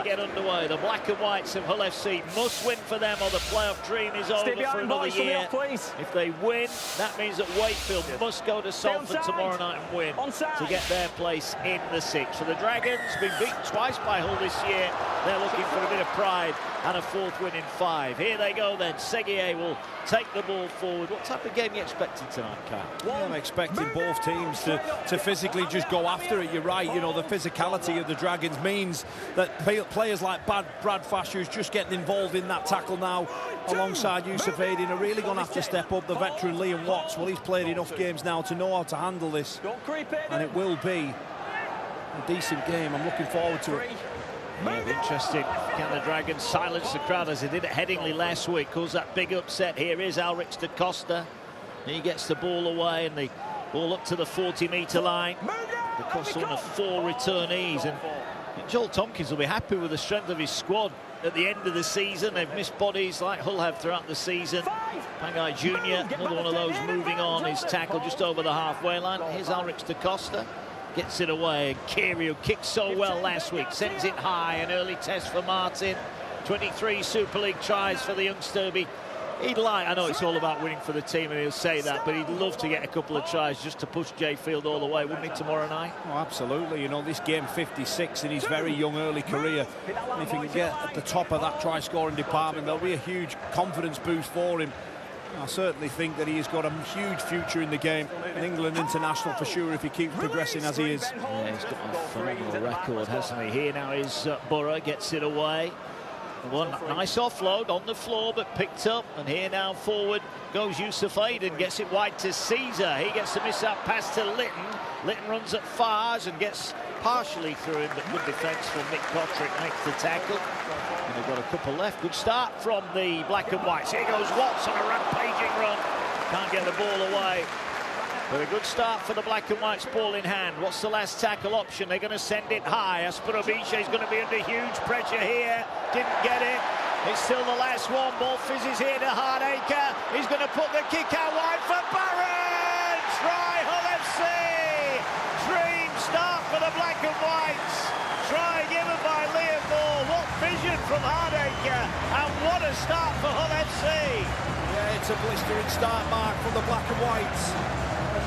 get underway. The black and whites of Hull FC must win for them or the playoff dream is over for another year. If they win, that means that Wakefield must go to Salford tomorrow night and win to get their place in the six. For the Dragons, been beaten twice by Hull this year. They're looking for a bit of pride and a fourth win in 5. Here they go then. Seguier will take the ball forward. What type of game are you expecting tonight, Carl? Well, I'm expecting both teams to physically just go after it. You're right, you know, the physicality of the Dragons means that players like Brad Fasher, who's just getting involved in that tackle now, alongside Yusuf Aidin, are really going to have to step up. The veteran Liam Watts, well, he's played enough games now to know how to handle this. And it will be a decent game. I'm looking forward to it. Yeah, interesting. Can the Dragons silence the crowd as they did at Headingley last week? Cause that big upset. Here is Alrix da Costa. He gets the ball away and the ball up to the 40-metre line. Da Costa one of 4 returnees, and Joel Tompkins will be happy with the strength of his squad at the end of the season. They've missed bodies like Hull have throughout the season. Pangai Jr., another one of those moving on. His tackle just over the halfway line. Here's Alrix da Costa. Gets it away, and Keary, who kicked so well last week, sends it high. An early test for Martin. 23 Super League tries for the youngster. He'd like, I know it's all about winning for the team, and he'll say that, but he'd love to get a couple of tries just to push Jay Field all the way, wouldn't he, tomorrow night? Oh, absolutely. You know, this game 56 in his very young early career. And if he can get at the top of that try-scoring department, there'll be a huge confidence boost for him. I certainly think that he has got a huge future in the game. An England international for sure if he keeps progressing as he is. Yeah, he's got a phenomenal record, hasn't he? Here now is Borough, gets it away. One nice offload on the floor, but picked up. And here now forward goes Yusuf Aidin, gets it wide to Caesar. He gets the miss out pass to Litton. Litton runs at Fars and gets partially through him, but good defence from Mick Kotrick, makes the tackle. And they've got a couple left. Good start from the black and whites. Here goes Watts on a rampaging run. Can't get the ball away. But a good start for the black and whites, ball in hand. What's the last tackle option? They're going to send it high. Asporobice is going to be under huge pressure here. Didn't get it. It's still the last one. Ball fizzes here to Hardacre. He's going to put the kick out wide for Barron. Try Hull FC. Dream start for the black and whites. Try given by Liam Moore. What vision from Hardacre. And what a start for Hull FC. Yeah, it's a blistering start, Mark, from the black and whites.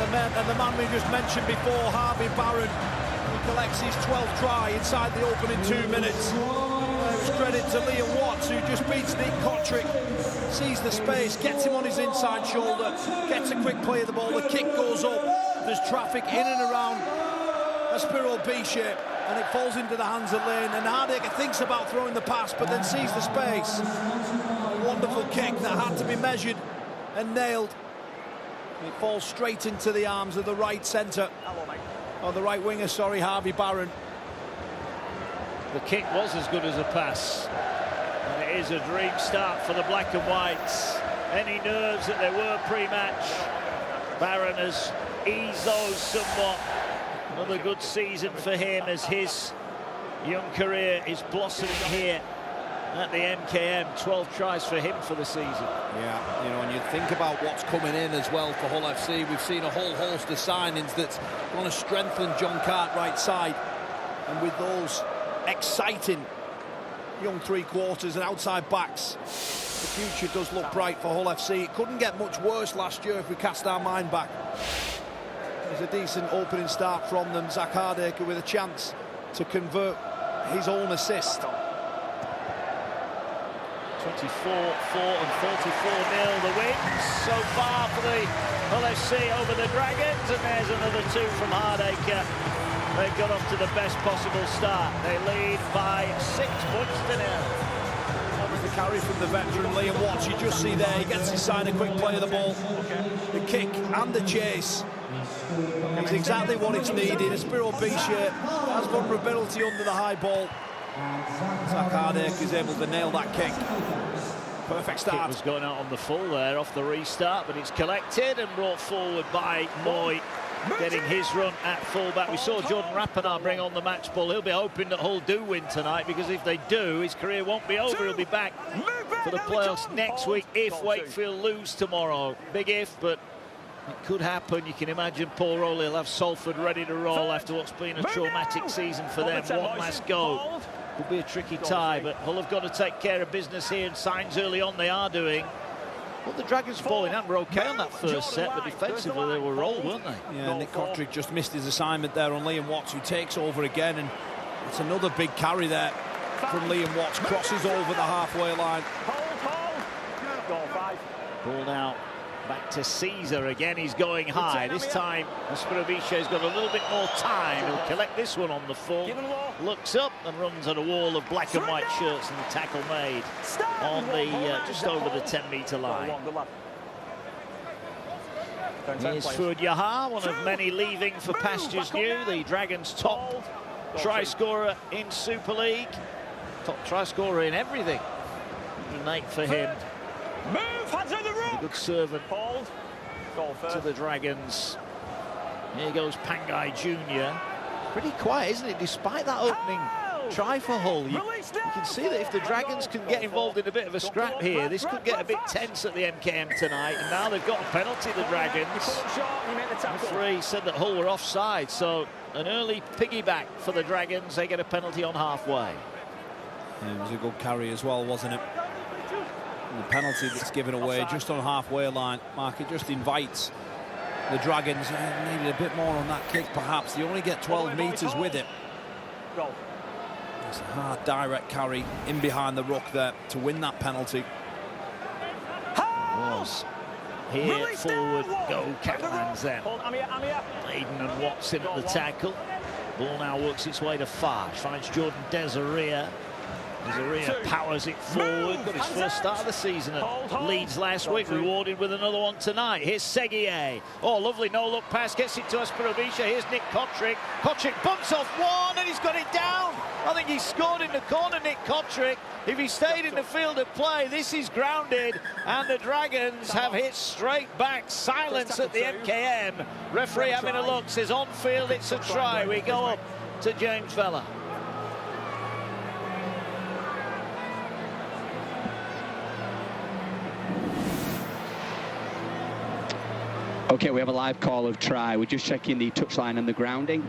And the man we just mentioned before, Harvey Barron, who collects his 12th try inside the opening 2 minutes. It was credit to Liam Watts, who just beats Nick Kotrick, sees the space, gets him on his inside shoulder, gets a quick play of the ball, the kick goes up, there's traffic in and around a spiral B-shape, and it falls into the hands of Lane, and Hardacre thinks about throwing the pass, but then sees the space. A wonderful kick that had to be measured and nailed. It falls straight into the arms of the right centre, or the right winger, sorry, Harvey Barron. The kick was as good as a pass. And it is a dream start for the black and whites. Any nerves that there were pre-match, Barron has eased those somewhat. Another good season for him as his young career is blossoming here at the MKM. 12 tries for him for the season. Yeah, you know, and you think about what's coming in as well for Hull FC. We've seen a whole host of signings that's going to strengthen John Cartwright's side. And with those exciting young three-quarters and outside backs, the future does look bright for Hull FC. It couldn't get much worse last year if we cast our mind back. It was a decent opening start from them. Zach Hardacre with a chance to convert his own assist. 24-4 and 44-0 the wins so far for the Hull FC over the Dragons, and there's another 2 from Hardacre. They've got off to the best possible start. They lead by 6 points to 0. That was the carry from the veteran Liam Watts. You just see there, he gets inside a quick play of the ball. The kick and the chase. It's exactly what it's needed. A spiral B-shape, has vulnerability under the high ball. Zach Hardacre is able to nail that kick. Perfect start. It was going out on the full there off the restart, but it's collected and brought forward by Moy, getting his run at fullback. We saw Jordan Rappenar bring on the match ball. He'll be hoping that Hull do win tonight, because if they do, his career won't be over. He'll be back for the playoffs next week if Wakefield lose tomorrow. Big if, but it could happen. You can imagine Paul Rowley will have Salford ready to roll after what's been a traumatic season for them. One last go Could be a tricky tie, but Hull have got to take care of business here, and signs early on they are doing. Well, the Dragons falling out were okay on that first set, but defensively they were rolled, weren't they? Yeah, Nick Kotrick just missed his assignment there on Liam Watts, who takes over again, and it's another big carry there from Liam Watts, crosses over the halfway line. Ball now back to Caesar again. He's going high. This time, Spirovic's got a little bit more time. He'll collect this one on the full. Looks up and runs at a wall of black and white shirts, and the tackle made on the just over the 10-metre line. Here's Fuad Yahar, one of many leaving for pastures new. The Dragons' top try scorer in Super League. Top try scorer in everything. 108 for him. A good servant to the Dragons. Here goes Pangai Jr. Pretty quiet, isn't it? Despite that opening try for Hull, you can see that if the Dragons can get involved in a bit of a scrap here, this could get a bit tense at the MKM tonight. And now they've got a penalty, the Dragons. The referee said that Hull were offside, so an early piggyback for the Dragons. They get a penalty on halfway. Yeah, it was a good carry as well, wasn't it? And the penalty that's given away just on halfway line, Mark, it just invites the Dragons. Needed a bit more on that kick, perhaps. They only get 12 metres with it. It's a hard, direct carry in behind the ruck there to win that penalty. Was here forward, go Catalans then. Aiden and Watson at the tackle. Ball now works its way to Farge, finds Jordan Desiree. Desiree powers it forward. Got his first start of the season at Leeds last week, rewarded with another one tonight. Here's Seguier. Oh, lovely no-look pass, gets it to Spirovich. Here's Nick Kotrick. Kotrick bumps off one, and he's got it down. I think he scored in the corner, Nick Kotrick. If he stayed in the field of play, this is grounded, and the Dragons have hit straight back. Silence at the MKM. Referee having a look, says on field it's a try. We go up to James Vella. Okay, we have a live call of try. We're just checking the touchline and the grounding.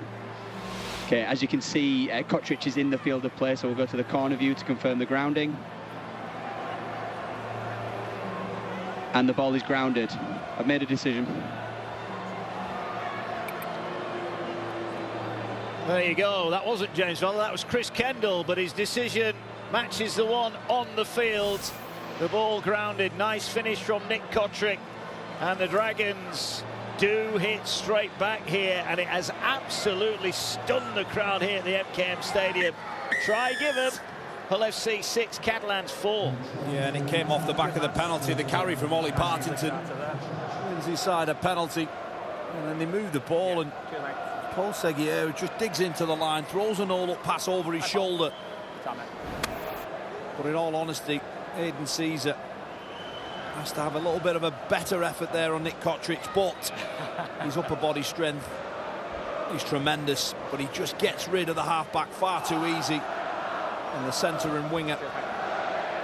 Okay, as you can see, Kotrick is in the field of play, so we'll go to the corner view to confirm the grounding. And the ball is grounded. I've made a decision. There you go. That wasn't James Vella, that was Chris Kendall, but his decision matches the one on the field. The ball grounded. Nice finish from Nick Kotrick. And the Dragons do hit straight back here, and it has absolutely stunned the crowd here at the MKM Stadium. Try given. Hull FC 6, Catalans 4. Yeah, and it came off the back of the penalty. The carry from Ollie Partington wins his side a penalty, and then they move the ball, and Paul Seguier just digs into the line, throws a no-look pass over his shoulder. But in all honesty, Aiden Caesar has to have a little bit of a better effort there on Nick Kotrick, but his upper body strength is tremendous, but he just gets rid of the halfback far too easy, and the centre and winger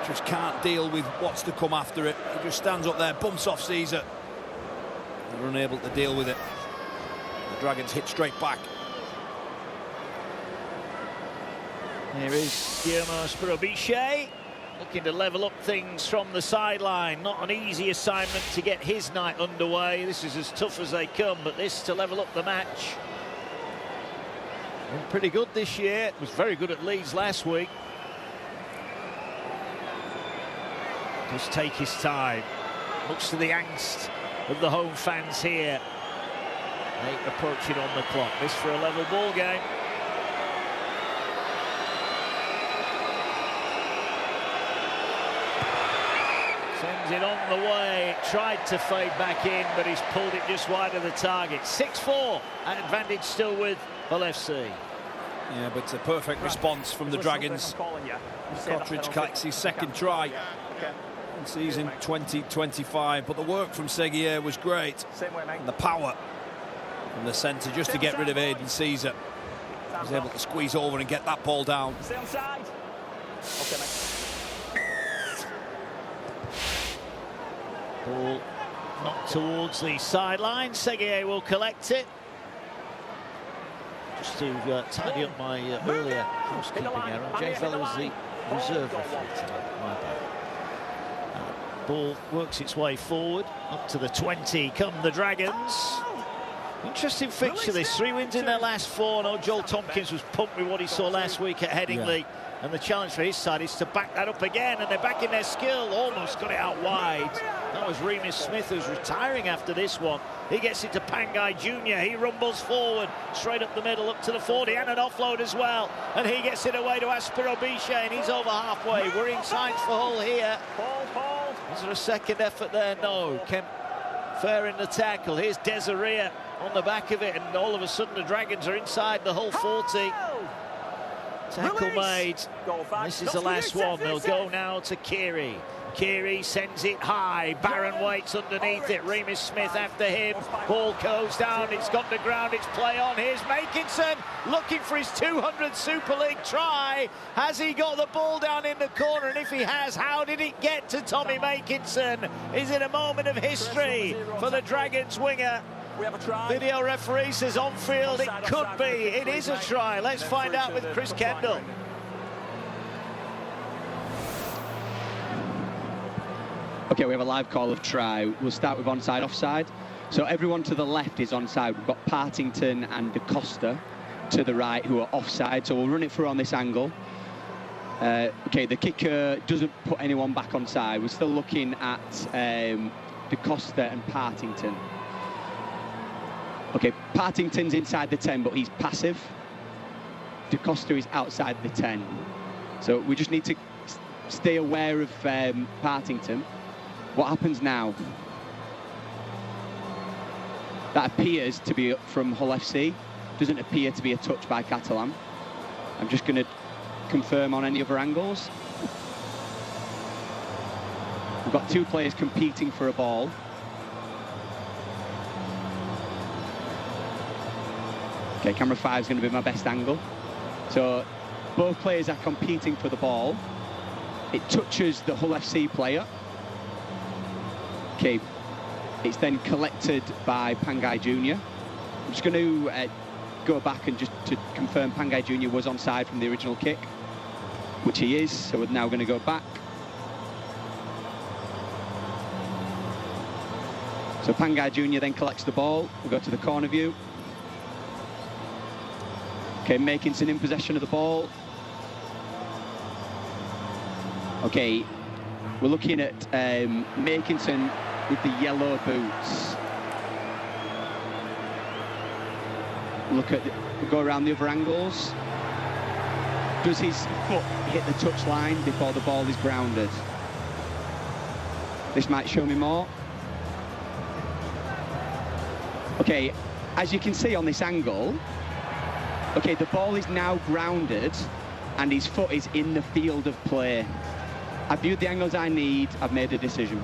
just can't deal with what's to come after it. He just stands up there, bumps off Caesar. They're unable to deal with it. The Dragons hit straight back. Here is Guillermo Spirovich, looking to level up things from the sideline. Not an easy assignment to get his night underway. This is as tough as they come, but this to level up the match. Been pretty good this year. Was very good at Leeds last week. Just take his time. Looks to the angst of the home fans here. 8 approaching on the clock. This for a level ball game. Sends it on the way. Tried to fade back in, but he's pulled it just wide of the target. 6-4. Advantage still with Hull FC. Yeah, but it's a perfect response from the Dragons. Kotrick collects his second try in season 2025, but the work from Seguier was great. And the power from the centre just to get rid of Aiden Caesar. He was able to squeeze over and get that ball down. Stay on side. Okay, mate. Ball not towards the sideline. Seguier will collect it. Just to tidy up my earlier housekeeping error, James Vella was the reserve referee tonight. My bad. Ball works its way forward, up to the 20 come the Dragons. Interesting fixture this, 3 wins in their last 4. No, Joel Tompkins was pumped with what he saw last week at Headingley. Yeah. And the challenge for his side is to back that up again, and they're back in their skill, almost got it out wide. That was Remus Smith, who's retiring after this one. He gets it to Pangai Jr. He rumbles forward, straight up the middle, up to the 40, and an offload as well. And he gets it away to Aspero Biche, and he's over halfway. We're in sights for Hull here. Is there a second effort there? No. Kemp fair in the tackle. Here's Desiree on the back of it, and all of a sudden the Dragons are inside the Hull 40. Tackle made. This is the last one. They'll go now to Keary. Keary sends it high. Barron waits underneath it. Remus Smith after him. Ball goes down. It's got the ground. It's play on. Here's Makinson looking for his 200th Super League try. Has he got the ball down in the corner? And if he has, how did it get to Tommy Makinson? Is it a moment of history for the Dragons winger? We have a try. Video referee says on field it could be. It is a try. Let's find out with Chris Kendall. Okay, we have a live call of try. We'll start with onside, offside. So everyone to the left is onside. We've got Partington and De Costa to the right who are offside. So we'll run it through on this angle. Okay, the kicker doesn't put anyone back onside. We're still looking at De Costa and Partington. Okay, Partington's inside the 10, but he's passive. De Costa is outside the 10. So we just need to stay aware of Partington. What happens now? That appears to be from Hull FC. Doesn't appear to be a touch by Catalan. I'm just going to confirm on any other angles. We've got 2 players competing for a ball. Okay, camera 5 is going to be my best angle. So both players are competing for the ball. It touches the Hull FC player. Okay, it's then collected by Pangai Jr. I'm just going to go back and just to confirm Pangai Jr. was onside from the original kick, which he is, so we're now going to go back. So Pangai Jr. then collects the ball. We'll go to the corner view. Okay, Makinson in possession of the ball. Okay, we're looking at Makinson with the yellow boots. Look at, we'll go around the other angles. Does his foot hit the touch line before the ball is grounded? This might show me more. Okay, as you can see on this angle, okay, the ball is now grounded and his foot is in the field of play. I've viewed the angles I need, I've made a decision.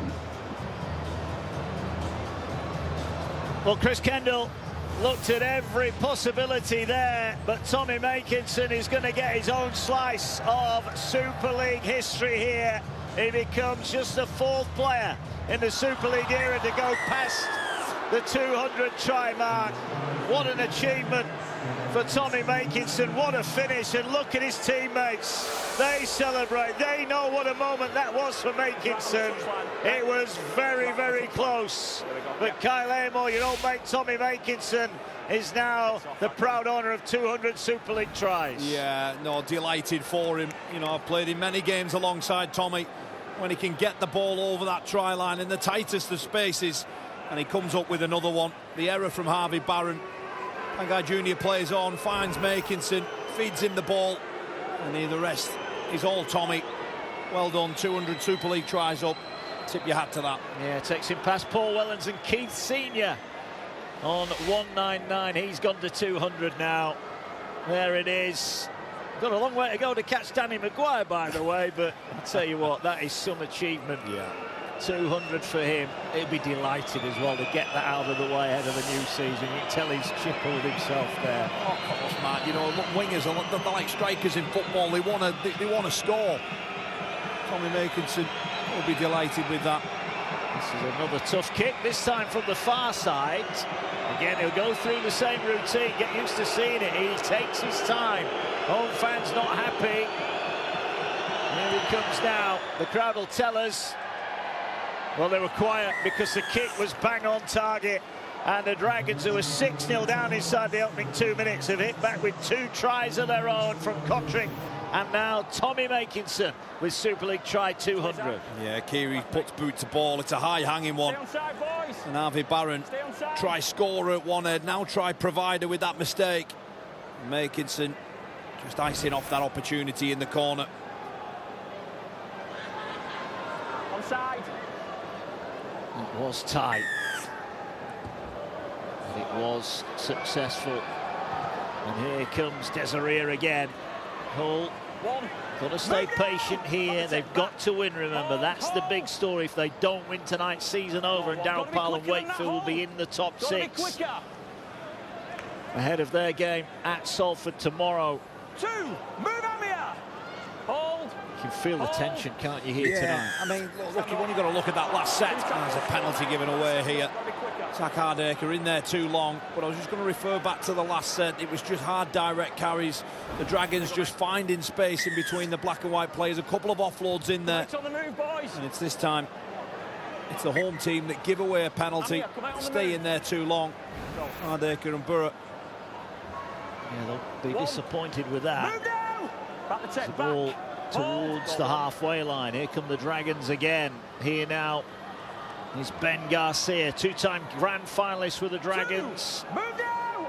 Well, Chris Kendall looked at every possibility there, but Tommy Makinson is going to get his own slice of Super League history here. He becomes just the 4th player in the Super League era to go past the 200 try mark. What an achievement for Tommy Makinson. What a finish, and look at his teammates. They celebrate. They know what a moment that was for Makinson. It was very, very close. But Kyle Amor, your old mate Tommy Makinson, is now the proud owner of 200 Super League tries. Yeah, no, delighted for him. You know, I've played in many games alongside Tommy. When he can get the ball over that try line in the tightest of spaces, and he comes up with another one. The error from Harvey Barron. Pangai Jr. plays on, finds Makinson, feeds him the ball, and the rest is all Tommy. Well done, 200 Super League tries up. Tip your hat to that. Yeah, takes him past Paul Wellens and Keith Senior on 199. He's gone to 200 now. There it is. Got a long way to go to catch Danny Maguire, by the way, but I'll tell you what, that is some achievement. Yeah. 200 for him. He'll be delighted as well to get that out of the way ahead of the new season. You can tell he's chippled himself there. Oh, of course, Matt. You know, wingers are like strikers in football. They want to score. Tommy Makinson will be delighted with that. This is another tough kick, this time from the far side. Again, he'll go through the same routine, get used to seeing it. He takes his time. Home fans not happy. Here he comes now. The crowd will tell us. Well, they were quiet because the kick was bang on target. And the Dragons, who were 6-0 down inside the opening 2 minutes, have hit back with 2 tries of their own from Kotrick. And now Tommy Makinson with Super League try 200. Yeah, Keary puts boot to ball. It's a high-hanging one. And Harvey Barron, try scorer at one end, now try provider with that mistake. Makinson just icing off that opportunity in the corner. Onside. It was tight. But it was successful. And here comes Desiree again. Hull got to stay patient here. They've got to win, remember. That's the big story. If they don't win tonight, season over, and Darryl Powell and Wakefield will be in the top 6 ahead of their game at Salford tomorrow. 2, move out here. Hold. You can feel the tension, can't you, here tonight? I mean, look, you've only got to look at that last set. There's a penalty given away here. Zach Hardaker in there too long, but I was just going to refer back to the last set. It was just hard direct carries. The Dragons just finding space in between the black and white players. A couple of offloads in there. On the move, boys. And it's this time, it's the home team that give away a penalty. Stay in there too long. Hardaker and Burrow. Yeah, they'll be disappointed with that. Move now. Back the The ball towards the halfway line. Here come the Dragons again. Here now is Ben Garcia, 2-time grand finalist with the Dragons.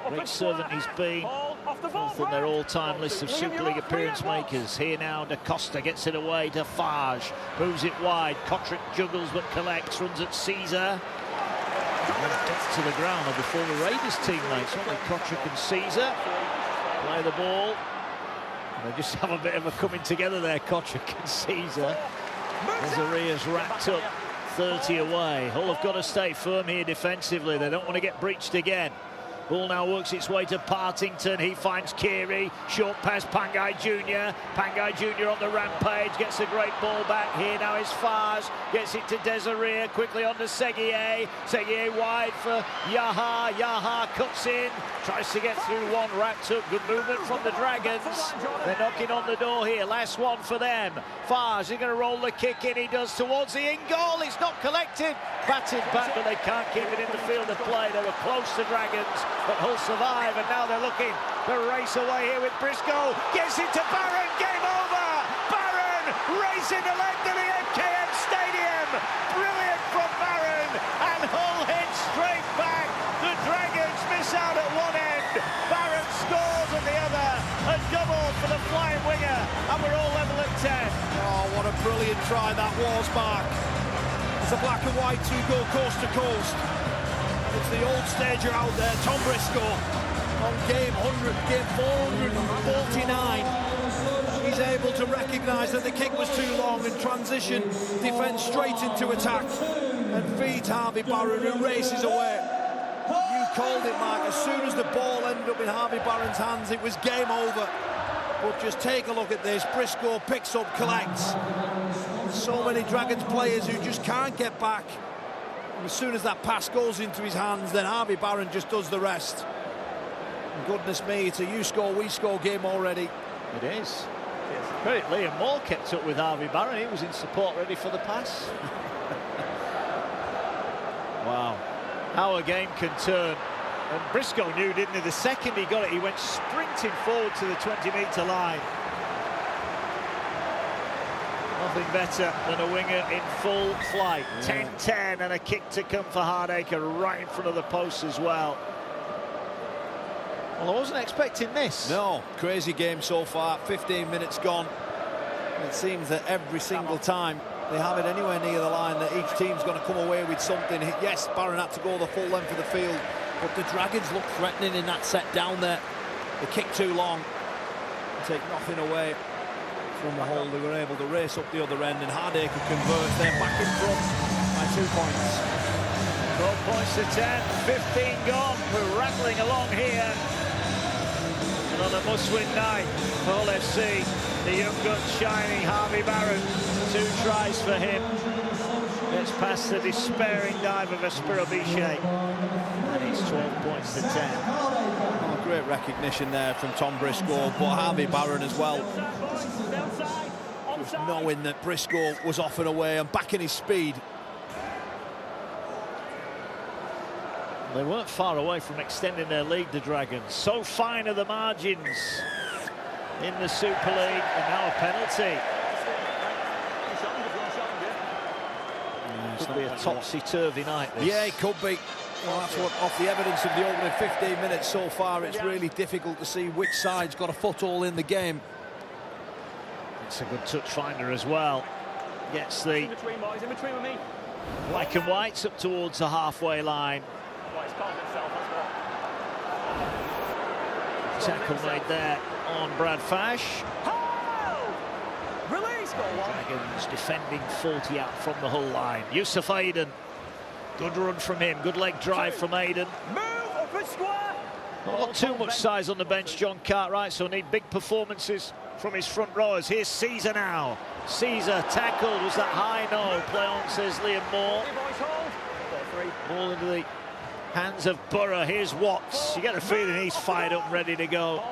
Great servant he's been, both on their all-time list of Super League appearance makers. Here now, Da Costa gets it away to Farge, moves it wide. Kotrick juggles but collects, runs at Caesar. Gets to the ground before the Raiders teammates, aren't they? Kotrick and Caesar play the ball. And they just have a bit of a coming together there, Kotrick and Caesar. Desaria's wrapped up 30 away. Hull have got to stay firm here defensively. They don't want to get breached again. Ball now works its way to Partington. He finds Keary. Short pass, Pangai Jr. Pangai Jr. on the rampage. Gets a great ball back. Here now is Fars. Gets it to Desiree. Quickly on to Seguier. Seguier wide for Yaha. Yaha cuts in. Tries to get through one. Wrapped up. Good movement from the Dragons. They're knocking on the door here. Last one for them. Fars is going to roll the kick in. He does towards the in goal. It's not collected. Batted back, but they can't keep it in the field of play. They were close to Dragons, but Hull survive, and now they're looking to race away here with Briscoe. Gets it to Barron. Game over. Barron racing the length of the MKM Stadium. Brilliant from Barron, and Hull hits straight back. The Dragons miss out at one end. Barron scores at the other. A double for the flying winger, and we're all level at 10. Oh, what a brilliant try that was, Mark. It's the black and white who go coast to coast. It's the old stager out there, Tom Briscoe, on game 449. He's able to recognise that the kick was too long and transition defence straight into attack and feeds Harvey Barron, who races away. You called it, Mark. As soon as the ball ended up in Harvey Barron's hands, it was game over. But just take a look at this. Briscoe picks up, collects. So many Dragons players who just can't get back. And as soon as that pass goes into his hands, then Harvey Barron just does the rest. And goodness me, it's a you score, we score game already. It is. Credit Liam Moore kept up with Harvey Barron. He was in support, ready for the pass. Wow. How a game can turn. And Briscoe knew, didn't he? The second he got it, he went sprinting forward to the 20-metre line. Nothing better than a winger in full flight. 10-10 and a kick to come for Hardaker right in front of the post as well. Well, I wasn't expecting this. No, crazy game so far. 15 minutes gone. It seems that every single time they have it anywhere near the line that each team's going to come away with something. Yes, Barron had to go the full length of the field, but the Dragons look threatening in that set down there. They kick too long, take nothing away from the Hull. They were able to race up the other end, and Hardaker converts. They're back in front by 2 points. 12 points to 10, 15 gone. We're rattling along here. Another must-win night for Hull FC. The young gun shining, Harvey Barron. 2 tries for him. Gets past the despairing dive of Aspirobichet. And it's 12 points to 10. Oh, great recognition there from Tom Briscoe, but Harvey Barron as well. Just knowing that Briscoe was off and away and backing his speed. They weren't far away from extending their lead, the Dragons. So fine are the margins in the Super League, and now a penalty. Could be a topsy-turvy night, this. Yeah, it could be. Well, that's what, off the evidence of the opening 15 minutes so far, it's really difficult to see which side's got a foothold in the game. It's a good touch finder as well. Gets the In between, boys, in between with me. black and whites up towards the halfway line. Well, it's calmed itself, that's what. Tackle made there on Brad Fash. Release, goal one. Dragons defending 40 out from the Hull line. Yusuf Aiden. Good run from him. Good leg drive from Aiden. Move up and square. Not too much size on the bench, John Cartwright, so need big performances from his front rowers. Here's Caesar now. Caesar tackled. Was that high? No. Play on, says Liam Moore. Hey, boys, hold. Goal three. Ball into the hands of Borough. Here's Watts. You get a feeling he's fired up, ready to go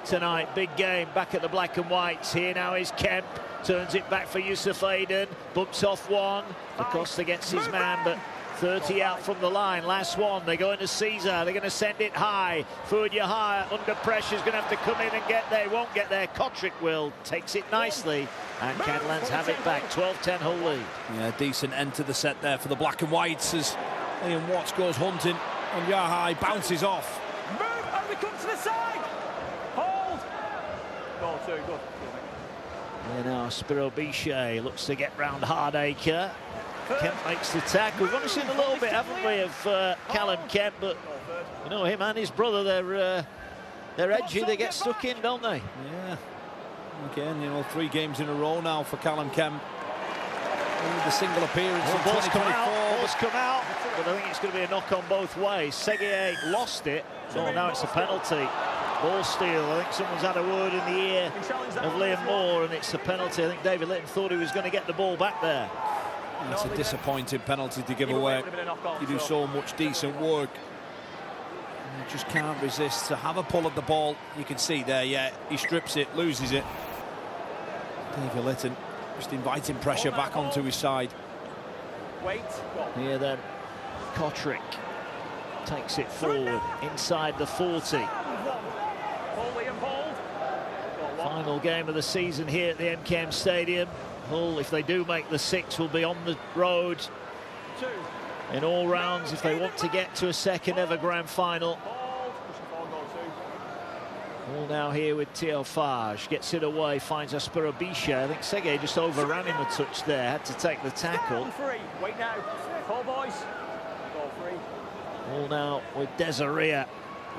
tonight. Big game back at the black and whites. Here now is Kemp. Turns it back for Yusuf Aiden. Bumps off one. Acosta gets his man, but 30 out from the line. Last one. They go into Caesar. They're going to send it high. Fuad Yahya under pressure is going to have to come in and get there. Won't get there. Kotrick will. Takes it nicely. And Catalans have it back. 12-10 Hull lead. Yeah, decent end to the set there for the black and whites as Liam Watts goes hunting and Yahya bounces off. Move and we come to the side. Hold. Goal two, good. Here now, Aspirobichet looks to get round Hardacre. Kemp makes the tackle. We've only seen a little bit, haven't we, of Callum Kemp, but you know him and his brother, they're edgy. They get stuck in, don't they? Yeah. Again, you know, 3 games in a row now for Callum Kemp. Only the single appearance in Ball's come 2024. out, ball's come out, but I think it's going to be a knock on both ways. Seguier lost it, so now it's a penalty. Ball steal. I think someone's had a word in the ear of Liam Moore, and it's a penalty. I think David Litton thought he was going to get the ball back there. It's a disappointing penalty to give away. You do so much decent work. You just can't resist to have a pull at the ball. You can see there, yeah, he strips it, loses it. David Litton just inviting pressure back onto his side. Wait. Here then, Kotrick takes it forward inside the 40. Hold, Liam, hold. Final game of the season here at the MKM Stadium. Hull, if they do make the 6, will be on the road Two. in all rounds if they want to get to a second ever grand final. Hold. Pushing forward, goal two. All now here with Teofage. Gets it away, finds Aspirobichet. I think Seguier just overran him a touch there. Had to take the tackle. Down three. Wait now. Call, boys. Goal three. All now with Desiree.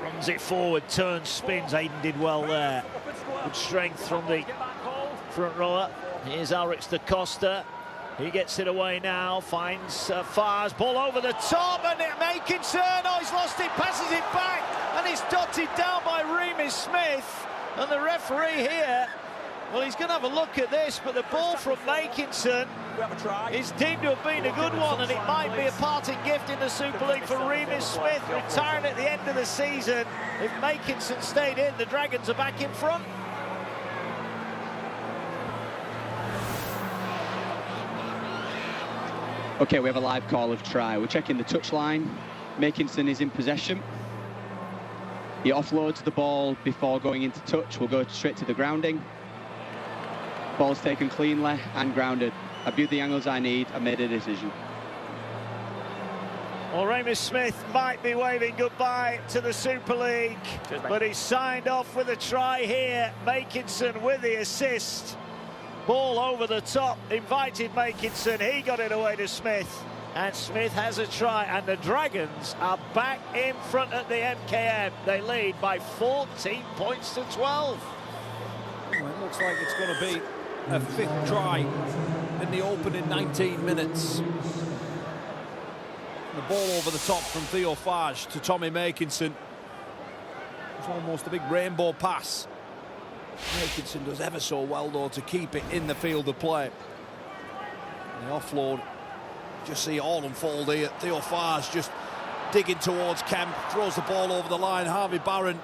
Runs it forward, turns, spins. Aiden did well there. Up and square. Good strength from the Get back, hold. front rower. Here's Ulrich da Costa. He gets it away now, finds Fars, ball over the top, and Makinson, oh, he's lost it, passes it back, and it's dotted down by Remus Smith. And the referee here, well, he's going to have a look at this, but the ball from Makinson We have a try. is deemed to have been a good one, and it might be a parting gift in the Super League for Remus Smith, retiring at the end of the season. If Makinson stayed in, the Dragons are back in front. Okay, we have a live call of try. We're checking the touchline. Makinson is in possession. He offloads the ball before going into touch. We'll go straight to the grounding. Ball's taken cleanly and grounded. I viewed the angles I need. I made a decision. Well, Remus Smith might be waving goodbye to the Super League, but he's signed off with a try here. Makinson with the assist. Ball over the top, invited Makinson. He got it away to Smith, and Smith has a try, and the Dragons are back in front at the MKM. They lead by 14 points to 12. Well, it looks like it's going to be a 5th try in the opening 19 minutes. The ball over the top from Theo Fage to Tommy Makinson. It's almost a big rainbow pass. Makinson does ever so well, though, to keep it in the field of play. The offload just see it all unfold here. Theo Farge just digging towards Kemp, throws the ball over the line. Harvey Barron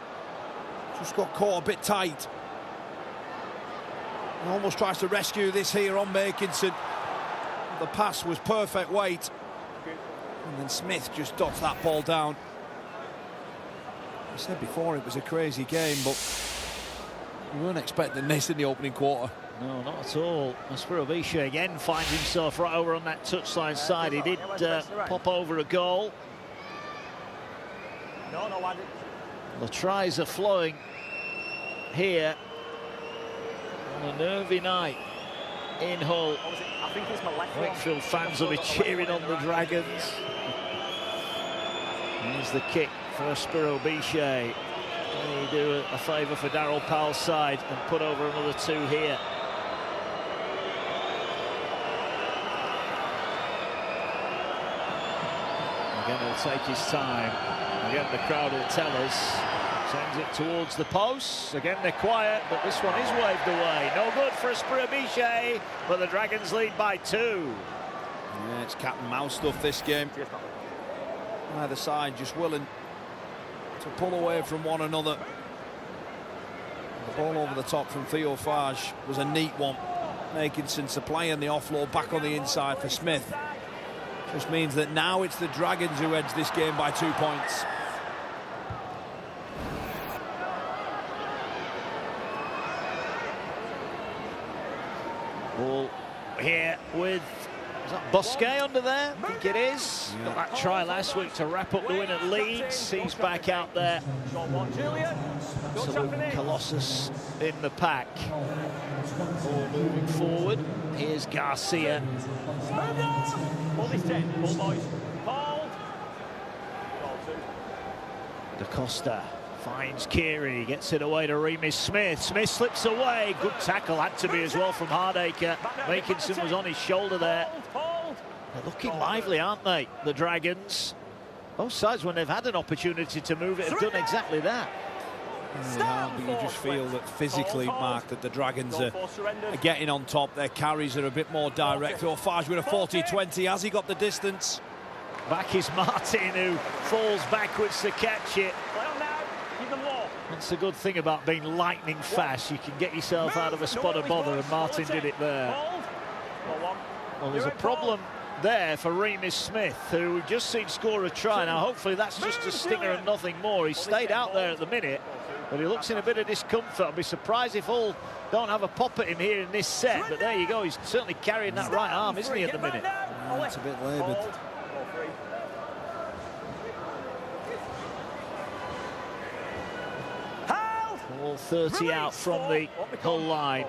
just got caught a bit tight. He almost tries to rescue this here on Makinson. The pass was perfect weight. And then Smith just dots that ball down. I said before it was a crazy game, but we weren't expecting this in the opening quarter. No, not at all. Aspirovici again finds himself right over on that touchline side. He did pop over a goal. The tries are flowing here on a nervy night in Hull. Wakefield fans will be cheering on the Dragons. Here's the kick for Aspirovici. They do a favour for Daryl Powell's side and put over another 2 here. Again, he'll take his time. Again, the crowd will tell us. Sends it towards the posts. Again, they're quiet, but this one is waved away. No good for Aspirovici, but the Dragons lead by 2. Yeah, it's cat and mouse stuff this game. Either side just willing to pull away from one another. The ball over the top from Theo Farge was a neat one. Makinson supplying the offload back on the inside for Smith. Just means that now it's the Dragons who edge this game by 2 points. Ball here with, is that Bosquet under there? I think it is. Yeah. Got that try last week to wrap up the win at Leeds. He's back out there. Absolute colossus in the pack. Ball moving forward. Here's Garcia. Da Costa finds Keary, gets it away to Remus Smith. Smith slips away. Good tackle had to be as well from Hardacre. Makinson was on his shoulder there. They're looking lively, aren't they, the Dragons? Both sides, when they've had an opportunity to move it, have done exactly that. Yeah, but you just feel that physically, Mark, that the Dragons are getting on top. Their carries are a bit more direct. Theo Farge with a 40-20. Has he got the distance? Back is Martin, who falls backwards to catch it. That's the good thing about being lightning fast. You can get yourself out of a spot of bother, and Martin did it there. Well, there's a problem there for Remus Smith, who we've just seen score a try. Now, hopefully that's just a stinger and nothing more. He stayed out there at the minute, but he looks in a bit of discomfort. I'd be surprised if Hull don't have a pop at him here in this set. But there you go. He's certainly carrying that right arm, isn't he, at the minute? Yeah, it's a bit laboured. All 30 out from the Hull line.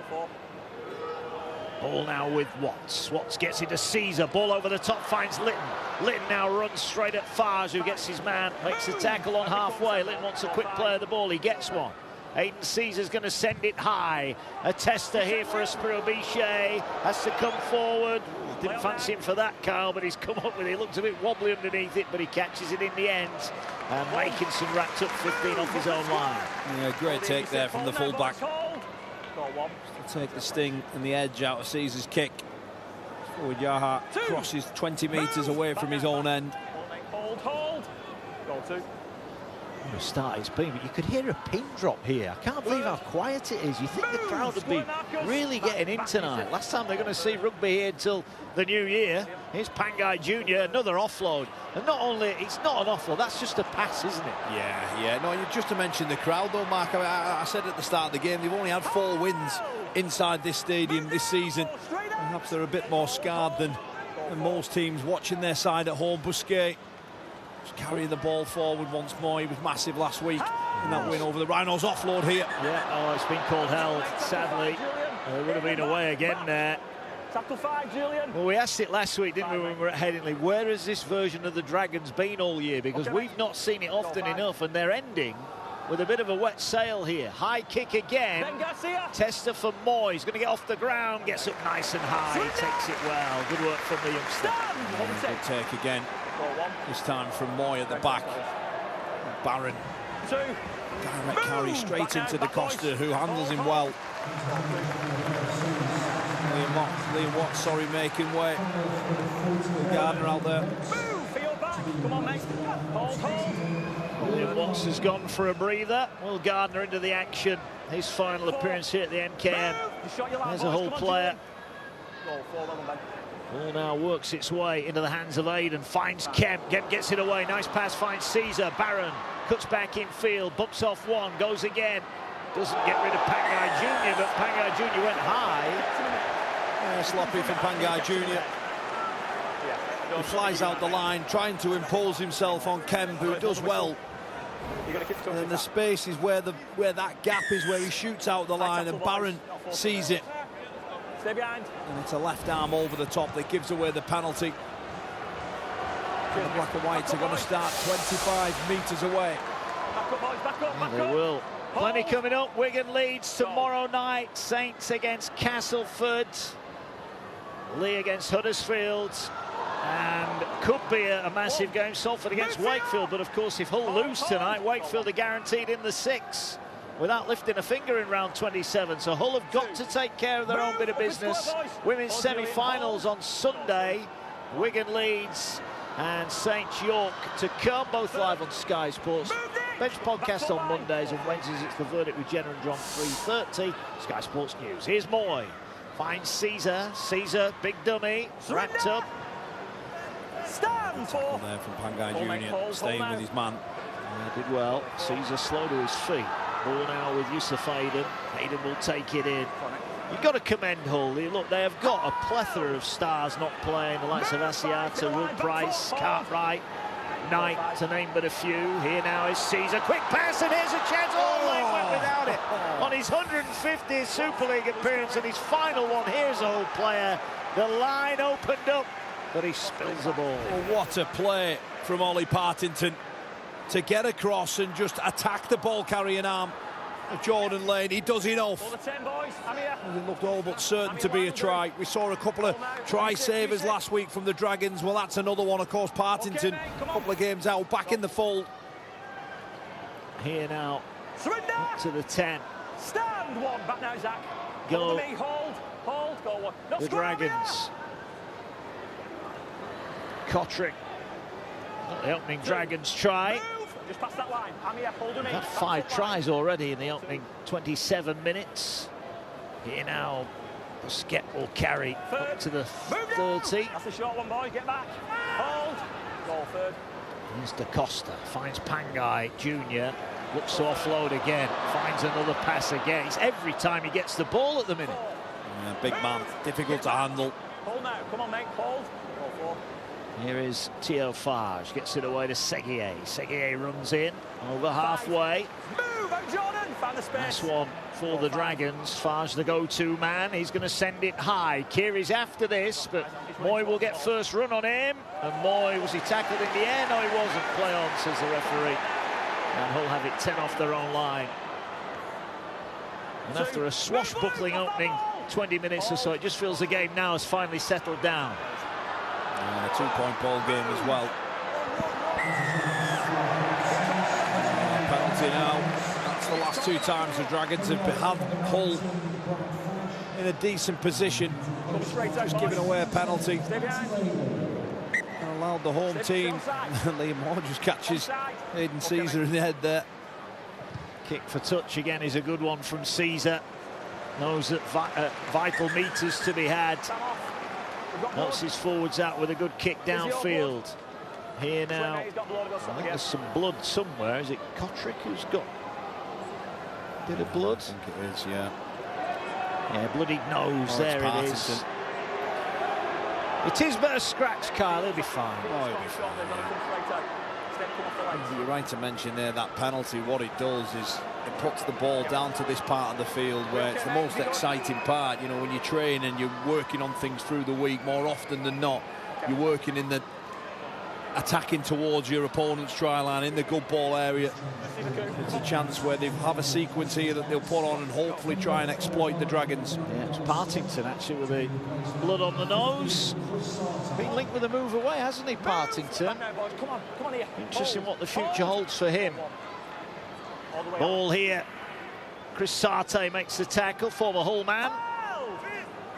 Ball now with Watts. Watts gets it to Caesar. Ball over the top, finds Litton. Litton now runs straight at Farge, who gets his man, makes a tackle on halfway. Litton wants a quick play of the ball. He gets one. Aidan Caesar's going to send it high. A tester here for Aspirovici. Has to come forward. Didn't fancy him for that, Kyle, but he's come up with it. He looks a bit wobbly underneath it, but he catches it in the end. And Makinson wrapped up 15 off his own line. Yeah, great take there from the fullback. To take the sting and the edge out of Caesar's kick. Forward Yaha crosses 20 metres away from his own end. Hold. Goal 2. What a start it's been, but you could hear a pin drop here. I can't believe how quiet it is. You think the crowd would be really getting in tonight. Last time they're going to see rugby here until the new year. Here's Pangai Jr., another offload. And not only, it's not an offload, that's just a pass, isn't it? Yeah. No, just to mention the crowd, though, Mark, I said at the start of the game, they've only had 4 wins inside this stadium this season. Perhaps they're a bit more scarred than most teams watching their side at home. Busquet just carrying the ball forward once more. He was massive last week in that win over the Rhinos. Offload here. Yeah, it's been called held, sadly. It would have been away again there. Tackle 5, Julian. Well, we asked it last week, didn't we, when we were at Headingley, where has this version of the Dragons been all year? Because we've not seen it often enough, and they're ending with a bit of a wet sail here. High kick again. Tester for Moy. He's going to get off the ground, gets up nice and high. He takes it well. Good work from the youngster. Good take again. This time from Moy at the back. Barron. Direct carry straight into Da Costa, who handles him well. Liam Watts, sorry, making way. Gardner out there. Move for your back. Come on, mate. Hold. Liam Watts has gone for a breather. Will Gardner into the action. His final appearance here at the MKM. There's a whole player. Ball now works its way into the hands of Aiden. Finds Kemp. Kemp gets it away. Nice pass. Finds Caesar. Barron cuts back in field. Bumps off one. Goes again. Doesn't get rid of Pangai Jr., but Pangai Jr. went high. Sloppy from Pangai Jr. He flies out the line, trying to impose himself on Kemp, who does well. And then the space is where that gap is, where he shoots out the line, and Barron sees it. Stay behind. And it's a left arm over the top that gives away the penalty. The Black and Whites are going to start 25 metres away. Back up, boys. Back up. They will. Plenty coming up. Wigan leads tomorrow night. Saints against Castleford. Lee against Huddersfield. And could be a massive game. Salford against Wakefield. But of course, if Hull lose tonight, Wakefield are guaranteed in the 6 without lifting a finger in round 27. So Hull have got to take care of their own bit of business. Women's semi-finals on Sunday. Wigan Leeds and St York to come, both live on Sky Sports. Bench podcast on Mondays, and Wednesdays it's The Verdict with Jenna and John 3:30. Sky Sports News. Here's Moy. Finds Caesar. Caesar, big dummy. Wrapped up. Stand for. There from Pangai Jr. staying with his man. Yeah, did well. Caesar slow to his feet. Ball now with Yusuf Aiden. Aiden will take it in. You've got to commend Hull. Look, they have got a plethora of stars not playing. The likes of Asiata, Will Price, Cartwright, Knight, to name but a few. Here now is Caesar. Quick pass, and here's a chance. Oh, Lane went without it. On his 150th Super League appearance and his final one, here's a Hull player. The line opened up, but he spills the ball. Well, what a play from Ollie Partington to get across and just attack the ball carrying arm of Jordan Lane. He does enough. For the 10, boys. I'm here. It looked all but certain to be a try. We saw a couple of try savers last week from the Dragons. Well, that's another one. Of course, Partington, a couple of games out, back in the fold. Here now, up to the 10. Stand one. Back now, Zach. Go. Hold. Go one. The Dragons. Kotrick. The opening Dragons try. Just past that line. I'm here. Hold me. Had 5 tries already in the opening 27 minutes. Here now, Busquet will carry up to the 30. That's a short one, boys. Get back. Hold. Goal third. Here's Da Costa. Finds Pangai Jr. Looks to offload again. Finds another pass again. It's every time he gets the ball at the minute. Yeah, big man. Difficult to handle. Hold now. Come on, mate. Hold. Goal 4. Here is Theo Farge, gets it away to Seguier. Seguier runs in, over halfway. Move out, Jordan. Found the space. Nice one for the Dragons. Farge the go-to man. He's going to send it high. Kiri's after this, but Moy will get first run on him. And Moy, was he tackled in the air? No, he wasn't. Play on, says the referee. And Hull have it 10 off their own line. And after a swashbuckling opening 20 minutes or so, it just feels the game now has finally settled down. And a 2-point ball game as well. Penalty now. That's the last 2 times the Dragons have had Hull in a decent position. Just giving away a penalty. And allowed the home team. Liam Moore just catches Aiden Caesar in the head there. Kick for touch again is a good one from Caesar. Knows that vital meters to be had. Helps his forwards out with a good kick downfield. Here now, I think there's some blood somewhere. Is it Kotrick who's got a bit of blood? I think it is, yeah. Yeah, bloodied nose, there it is. It is but a scratch, Kyle, he'll be fine. Oh, he'll be fine, yeah. You're right to mention there that penalty. What it does is it puts the ball down to this part of the field where it's the most exciting part. You know, when you train and you're working on things through the week, more often than not, you're working in the attacking towards your opponent's try line in the good ball area. It's a chance where they have a sequence here that they'll put on and hopefully try and exploit the Dragons. Yeah, it's Partington actually with the blood on the nose. Been linked with a move away, hasn't he, Partington? Come on here. Interesting what the future holds for him. Ball here. Chris Sarte makes the tackle, former Hull man.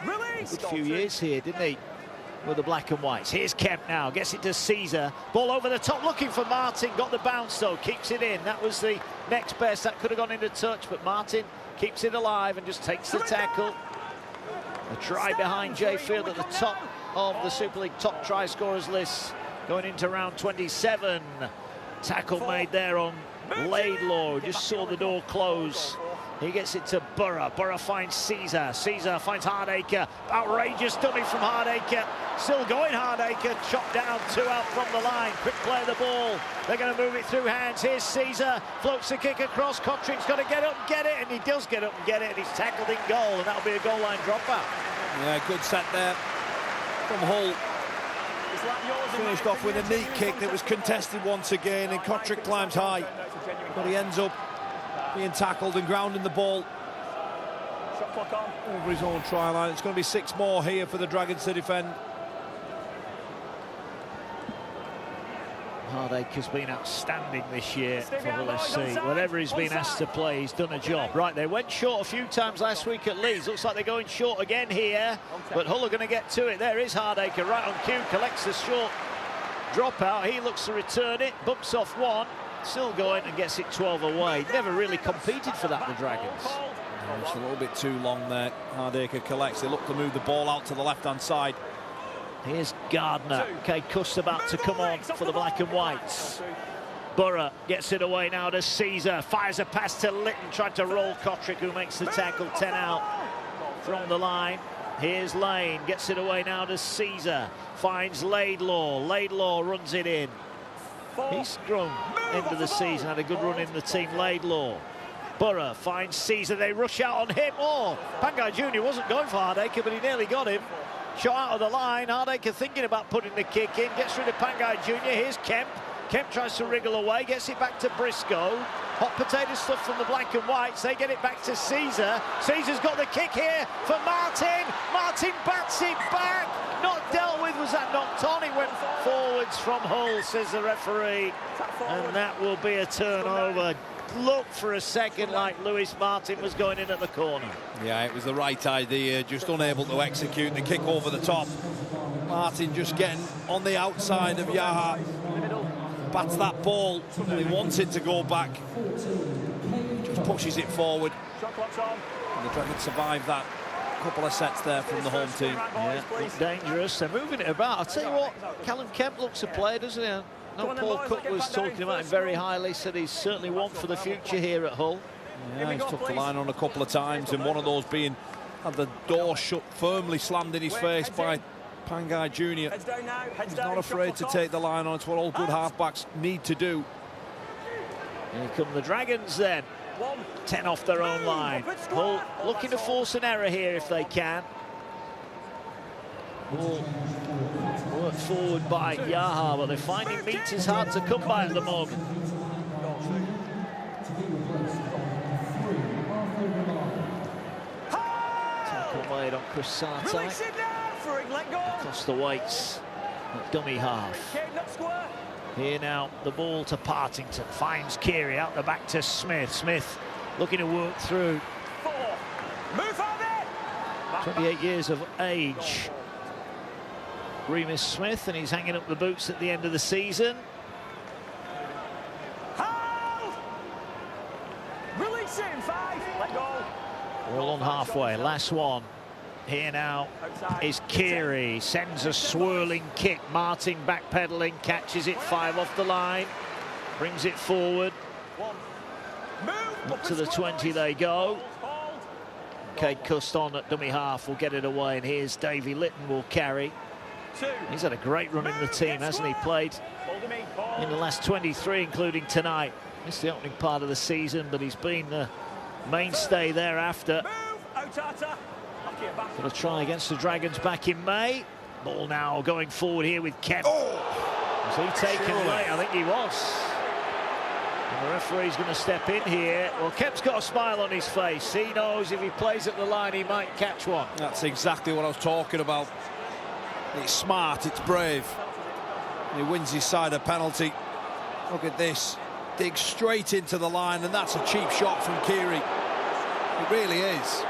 Release. Good few years here, didn't he? With the black and whites. Here's Kemp now, gets it to Caesar. Ball over the top, looking for Martin. Got the bounce though, keeps it in. That was the next best. That could have gone into touch, but Martin keeps it alive and just takes the tackle. A try behind Jay Field at the top of the Super League top try scorers list going into round 27. Tackle made there on Laidlaw, just saw the door close. He gets it to Borough. Borough finds Caesar. Caesar finds Hardacre. Outrageous dummy from Hardacre. Still going Hardacre. Chopped down, 2 out from the line. Quick play of the ball. They're going to move it through hands. Here's Caesar. Floats the kick across. Kotrick's got to get up and get it. And he does get up and get it. And he's tackled in goal. And that'll be a goal line dropout. Yeah, good set there from Hull. Finished off with a neat kick that was contested once again. And Kotrick climbs high. But he ends up being tackled and grounding the ball over his own try line. It's going to be 6 more here for the Dragons to defend. Hardacre's been outstanding this year for Hull FC. Whatever he's been asked to play, he's done a job. Right, they went short a few times last week at Leeds. Looks like they're going short again here, but Hull are going to get to it. There is Hardacre right on cue, collects the short dropout. He looks to return it, bumps off one. Still going and gets it 12 away. Never really competed for that, the Dragons. It's a little bit too long there. Hardacre collects. They look to move the ball out to the left-hand side. Here's Gardner. Okay, Cuss about to come on for the black and whites. Borough gets it away now to Caesar. Fires a pass to Litton. Tried to roll Kotrick, who makes the tackle. 10 out from the line. Here's Lane. Gets it away now to Caesar. Finds Laidlaw. Laidlaw runs it in. He's grown into the season, had a good run in the team, Laidlaw. Borough finds Caesar, they rush out on him. Oh, Pangai Jr. wasn't going for Hardacre, but he nearly got him. Shot out of the line, Hardacre thinking about putting the kick in, gets rid of Pangai Jr. Here's Kemp. Kemp tries to wriggle away, gets it back to Briscoe. Hot potato stuff from the black and whites. They get it back to Caesar. Caesar's got the kick here for Martin. Martin bats it back. Not dealt with. Was that knocked on? It went forwards from Hull, says the referee. And that will be a turnover. Looked for a second like Lewis Martin was going in at the corner. Yeah, it was the right idea, just unable to execute the kick over the top. Martin just getting on the outside of Yaha. Bats that ball, and he wants it to go back. Just pushes it forward. And the Dragons survive that. Couple of sets there from the home team. Yeah, look dangerous. They're moving it about. I'll tell you what, Callum Kemp looks a player, doesn't he? No, Paul Cook was talking about him very highly, said he's certainly one for the future here at Hull. Yeah, he's took the line on a couple of times, and one of those being had the door shut firmly, slammed in his face by Pangai Jr. He's not afraid to take the line on. It's what all good halfbacks need to do. Here come the Dragons then. 10 off their own line. Hull looking to force an error here if they can. Ball worked forward by Yaha, but they're finding meters hard to come by at the moment. Tackle made on Chris Sartai. Across the weights at dummy half. Here now, the ball to Partington. Finds Keary out the back to Smith. Smith looking to work through. 28 years of age. Remus Smith, and he's hanging up the boots at the end of the season. Release it in 5. Let go. We're all on halfway. Last one. Here now is Keary. Sends a swirling kick. Martin backpedaling, catches it 5 off the line. Brings it forward. Up to the 20 they go. Cade Cust on at dummy half will get it away, and here's Davy Litton will carry. He's had a great run in the team, hasn't he? Played in the last 23, including tonight. Missed the opening part of the season, but he's been the mainstay thereafter. Going to try against the Dragons back in May. Ball now going forward here with Kemp. Was he taken late? I think he was. And the referee's going to step in here. Well, Kemp's got a smile on his face. He knows if he plays at the line, he might catch one. That's exactly what I was talking about. It's smart, it's brave. He wins his side a penalty. Look at this. Digs straight into the line, and that's a cheap shot from Keary. It really is.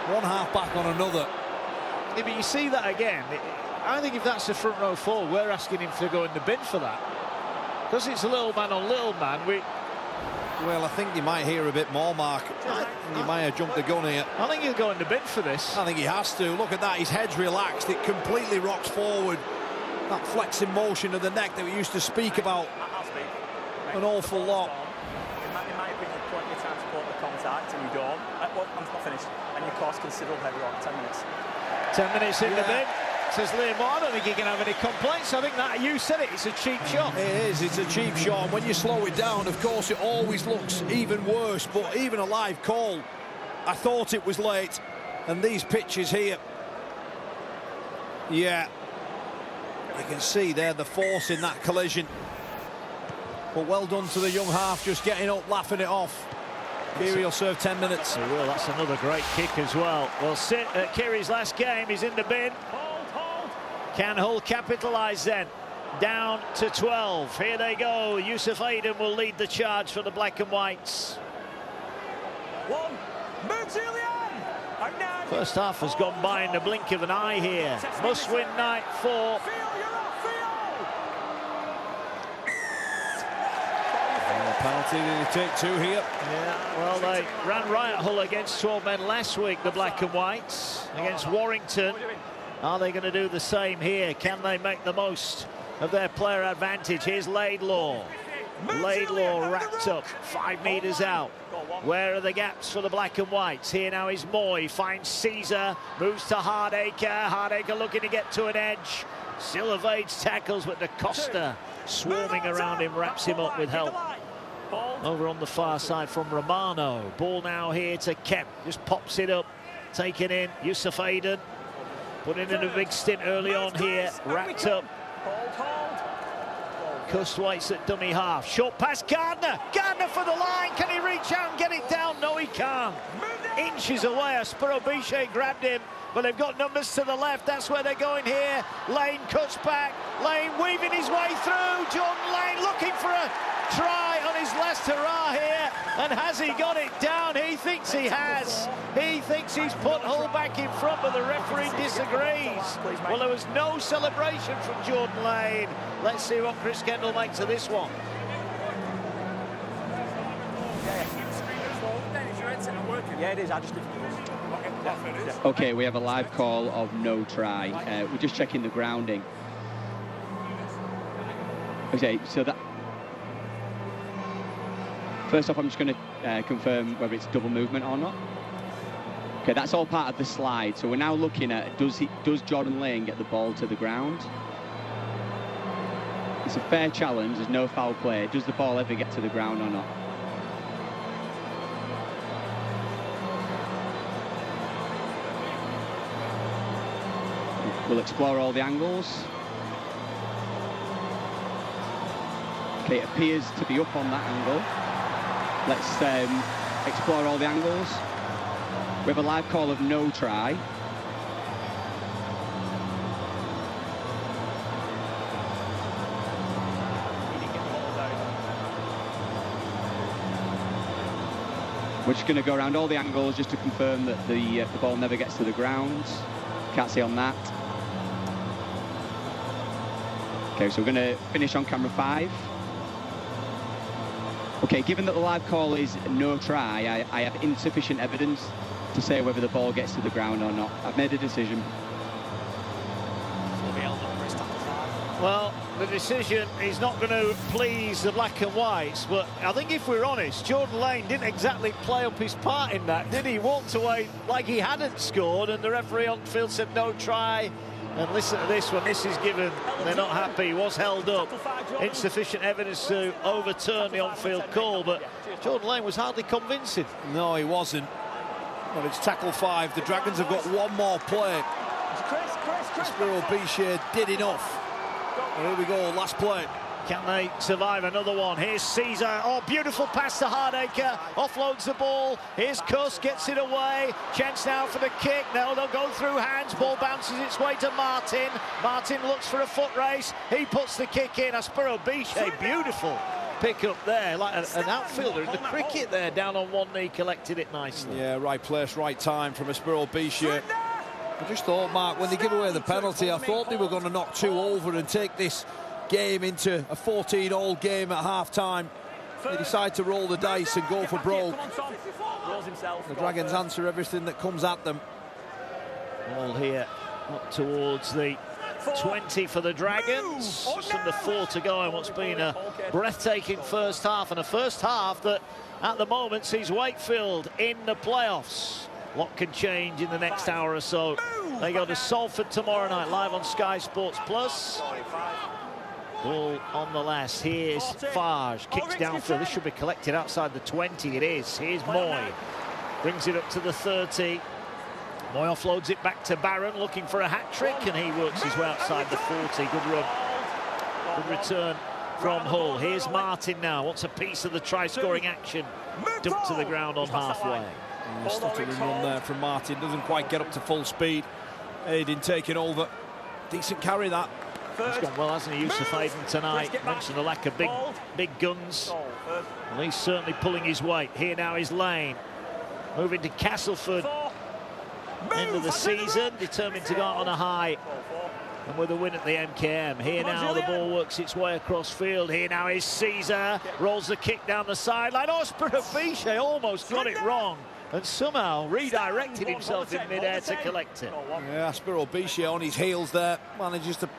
One half back on another. Yeah, but you see that again. I think if that's the front row forward, we're asking him to go in the bin for that. Because it's little man on little man, Well, I think you might hear a bit more, Mark. He might have jumped the gun here. I think he'll go in the bin for this. I think he has to. Look at that, his head's relaxed. It completely rocks forward. That flexing motion of the neck that we used to speak about I'll speak. an awful lot. In my opinion, plenty of time to put the contact, and you don't. Well, I'm not finished. And you cause considerable heavy work. 10 minutes. 10 minutes in the bin. Says Liam, I don't think he can have any complaints. I think that, you said it, it's a cheap shot. It is, it's a cheap shot. And when you slow it down, of course, it always looks even worse. But even a live call, I thought it was late. And these pitches here, yeah, you can see there the force in that collision. But well done to the young half, just getting up, laughing it off. Kiri will serve 10 minutes. He will, that's another great kick as well. Well, Kiri's last game, he's in the bin. Can Hull capitalise then? Down to 12. Here they go. Yusuf Aiden will lead the charge for the black and whites. One. Move, Julian. First half has gone by in the blink of an eye here. Must win night for Penalty, did he take two here? Yeah, well, they ran right at Hull against 12 men last week, the black and whites, against Warrington. Are they going to do the same here? Can they make the most of their player advantage? Here's Laidlaw. Laidlaw wrapped up 5 metres out. Where are the gaps for the black and whites? Here now is Moy, finds Caesar, moves to Hardacre. Hardacre looking to get to an edge. Still evades tackles, but Da Costa swarming around him, wraps him up with help. Over on the far side from Romano. Ball now here to Kemp. Just pops it up. Taken in. Yusuf Aiden. Putting in a big stint early on here. Wrapped up. Cust waits at dummy half. Short pass, Gardner. Gardner for the line. Can he reach out and get it down? No, he can't. Inches away. Aspero Biche grabbed him. But they've got numbers to the left. That's where they're going here. Lane cuts back. Lane weaving his way through. Jordan Lane looking for a try on his last hurrah here. And has he got it down? He thinks he has. He thinks he's put Hull back in front, but the referee disagrees. Well, there was no celebration from Jordan Lane. Let's see what Chris Kendall makes of this one. Yeah, it is. I just Okay, we have a live call of no try. We're just checking the grounding. Okay, so that... First off, I'm just going to confirm whether it's double movement or not. Okay, that's all part of the slide. So we're now looking at, does Jordan Lane get the ball to the ground? It's a fair challenge. There's no foul play. Does the ball ever get to the ground or not? We'll explore all the angles. Okay, it appears to be up on that angle. Let's explore all the angles. We have a live call of no try. We're just going to go around all the angles just to confirm that the ball never gets to the ground. Can't see on that. Okay, so we're going to finish on camera 5. Okay, given that the live call is no try, I have insufficient evidence to say whether the ball gets to the ground or not. I've made a decision. Well, the decision is not going to please the black and whites, but I think if we're honest, Jordan Lane didn't exactly play up his part in that, did he? He walked away like he hadn't scored, and the referee on field said no try. And listen to this one, this is given, they're not happy, was held up. Insufficient evidence to overturn the on-field call, but Jordan Lane was hardly convincing. No, he wasn't. Well, it's tackle 5. The Dragons have got one more play. Spiro Biche did enough. Here we go, last play. Can they survive another one? Here's Caesar. Oh, beautiful pass to Hardacre. Offloads the ball. Here's Kuss, gets it away. Chance now for the kick. No, they'll go through hands. Ball bounces its way to Martin. Martin looks for a foot race. He puts the kick in. Aspero Biche, beautiful pick up there. Like an outfielder in the cricket there. Down on one knee, collected it nicely. Yeah, right place, right time from Aspero Biche. I just thought, Mark, when they give away the penalty, I thought they were going to knock 2 over and take this game into a 14-all game at half-time. They decide to roll the dice and go for broke. The Dragons answer everything that comes at them. Ball here up towards the 20 for the Dragons. Just under 4 to go in what's been a breathtaking first half, and a first half that at the moment sees Wakefield in the playoffs. What can change in the next hour or so? They go to Salford tomorrow night, live on Sky Sports Plus. Ball on the last. Here's Farge, kicks downfield. This should be collected outside the 20. It is. Here's Moy, brings it up to the 30. Moy offloads it back to Barron, looking for a hat-trick, and he works his way outside the 40. Good run. Good return from Hull. Here's Martin now, wants a piece of the try-scoring action. Dumped to the ground on halfway. Stuttering run there from Martin, doesn't quite get up to full speed. Aiden taking over. Decent carry, that. He's gone well, hasn't he, Yusuf Aiden tonight? Mentioned the lack of big guns. Well, he's certainly pulling his weight. Here now is Lane. Moving to Castleford. End of the season, determined to go out on a high. And with a win at the MKM. Here now, the ball works its way across field. Here now is Caesar. Rolls the kick down the sideline. Oscar Abiche almost got it wrong, and somehow redirected himself in mid-air to collect it. Yeah, Spiro Biche on his heels there, manages to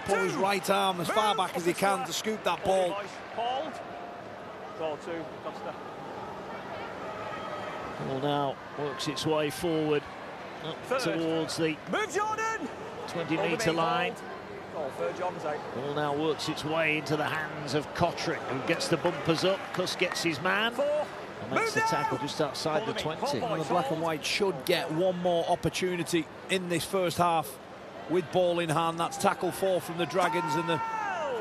pull his right arm as far back as he can to scoop that ball. Ball now works its way forward up towards the 20-metre line. Ball now works its way into the hands of Kotrick, who gets the bumpers up. Cuss gets his man and makes the tackle just outside the 20. And the Black and White should get one more opportunity in this first half with ball in hand. That's tackle 4 from the Dragons, and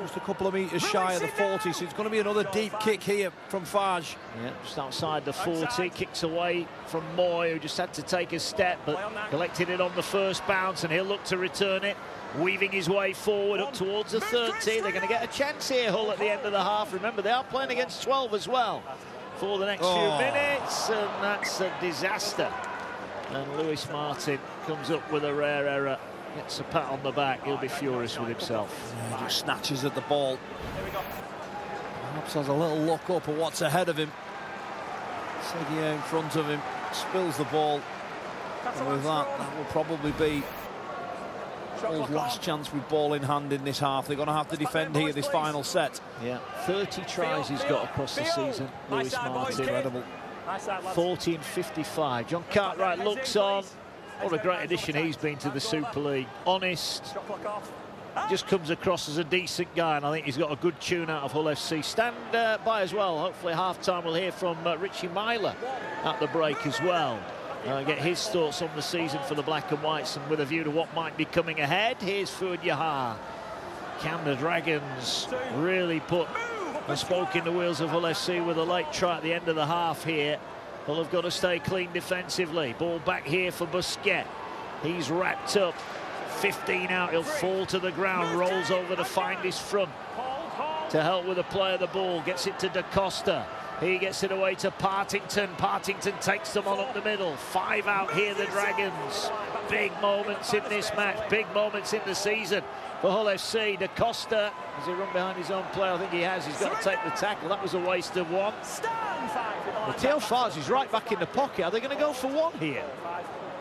just a couple of metres shy of the 40, so it's going to be another deep kick here from Farge. Yeah, just outside the 40, kicks away from Moy, who just had to take a step, but collected it on the first bounce, and he'll look to return it, weaving his way forward up towards the 30. They're going to get a chance here, Hull, at the end of the half. Remember, they are playing against 12 as well for the next few minutes, and that's a disaster. And Lewis Martin comes up with a rare error. Gets a pat on the back. He'll be furious with himself. Yeah, just snatches at the ball. Perhaps has a little look up at what's ahead of him. Seguier in front of him, spills the ball. And with that will probably be Hull's last chance with ball in hand in this half. They're going to have to defend here this final set. Yeah, 30 tries he's got across the season, Lewis Martin. Incredible. 40 and 55. John Cartwright looks on. What a great addition he's been to the Super League. Honest, just comes across as a decent guy, and I think he's got a good tune out of Hull FC. Stand by as well. Hopefully half-time we'll hear from Richie Myler at the break as well. Get his thoughts on the season for the Black and Whites, and with a view to what might be coming ahead. Here's Fuad Yahar. Can the Dragons really put a spoke in the wheels of Hull FC with a late try at the end of the half here? Hull have got to stay clean defensively. Ball back here for Busquets. He's wrapped up. 15 out, he'll fall to the ground, rolls over to find his front. To help with the play of the ball, gets it to Da Costa. He gets it away to Partington. Partington takes them on up the middle. 5 out here, the Dragons. Big moments in this match, big moments in the season for Hull FC. Da Costa, has he run behind his own player? I think he has. He's got to take the tackle. That was a waste of one. Matteo Farge is right back in the pocket. Are they going to go for one here?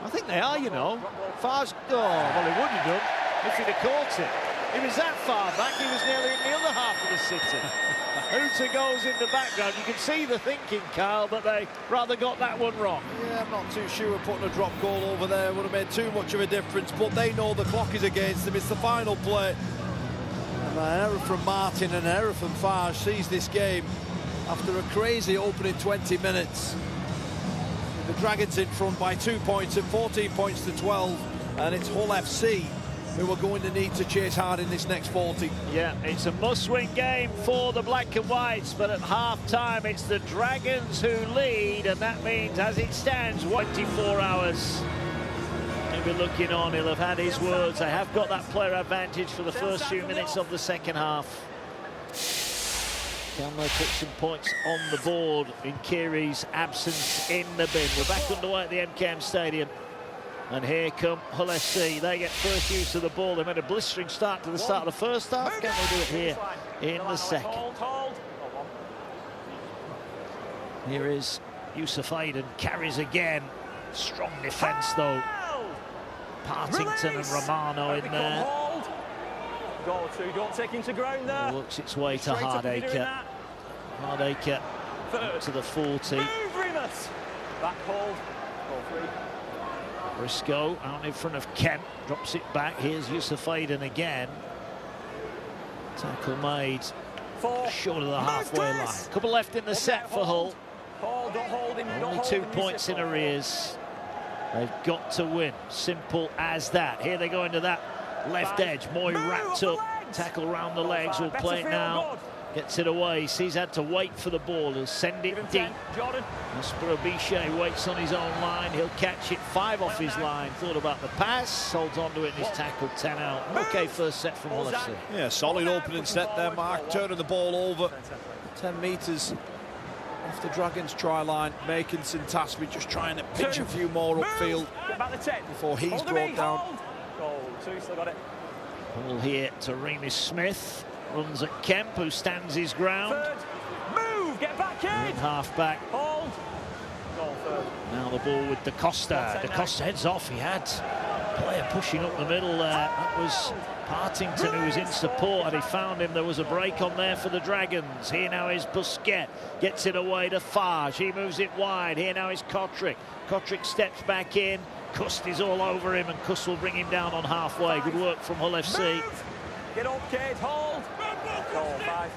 I think they are, you know. Farge, oh, well, he would have done if he'd have caught it. He was that far back, he was nearly in the other half of the city. Hooter goes in the background. You can see the thinking, Kyle, but they rather got that one wrong. Yeah, I'm not too sure putting a drop goal over there would have made too much of a difference, but they know the clock is against them. It's the final play. And an error from Martin and an error from Farge sees this game after a crazy opening 20 minutes. The Dragons in front by 2 points at 14 points to 12, and it's Hull FC who are going to need to chase hard in this next 40. Yeah, it's a must-win game for the Black and Whites, but at half-time it's the Dragons who lead, and that means, as it stands, 24 hours. He'll be looking on, he'll have had his words. They have got that player advantage for the first few minutes of the second half. Can they put some points on the board in Kiri's absence in the bin? We're back underway at the MKM Stadium. And here come Hull FC. They get first use of the ball. They made a blistering start to the start of the first half. Can they do it here in the second? Here is Yusuf Aiden, carries again. Strong defence though. Partington and Romano in there. Goal two, don't take him to ground there. Works its way to Hardacre. Hardacre to the 40. Back hold. Goal three. Briscoe out in front of Kemp, drops it back. Here's Yusuf Aiden again. Tackle made short of the halfway line. Couple left in the set for Hull. Only 2 points in arrears. They've got to win. Simple as that. Here they go into that left edge. Moy wrapped up. Tackle round the legs. Will play it now. Gets it away. He's had to wait for the ball. He'll send it deep. Spiro-Bichet waits on his own line. He'll catch it 5 off his line. Thought about the pass. Holds on to it in his tackle. 10 out. Okay, first set from Hull FC. Yeah, solid opening set there, Mark. Turning the ball over 10 metres off the Dragons' try line. Making St-Tasby just trying to pitch a few more upfield before he's brought down. Goal two, still got it. Ball here to Remus Smith. Runs at Kemp, who stands his ground. Move, get back in. Half back. Hold. Goal third. Now the ball with Da Costa. Da Costa heads off. He had a player pushing up the middle there. That was Partington, who was in support, and he found him. There was a break on there for the Dragons. Here now is Busquets. Gets it away to Farge. He moves it wide. Here now is Kotrick. Kotrick steps back in. Cust is all over him, and Cust will bring him down on halfway. Good work from Hull FC. Get up, kid. Hold. Goal 5.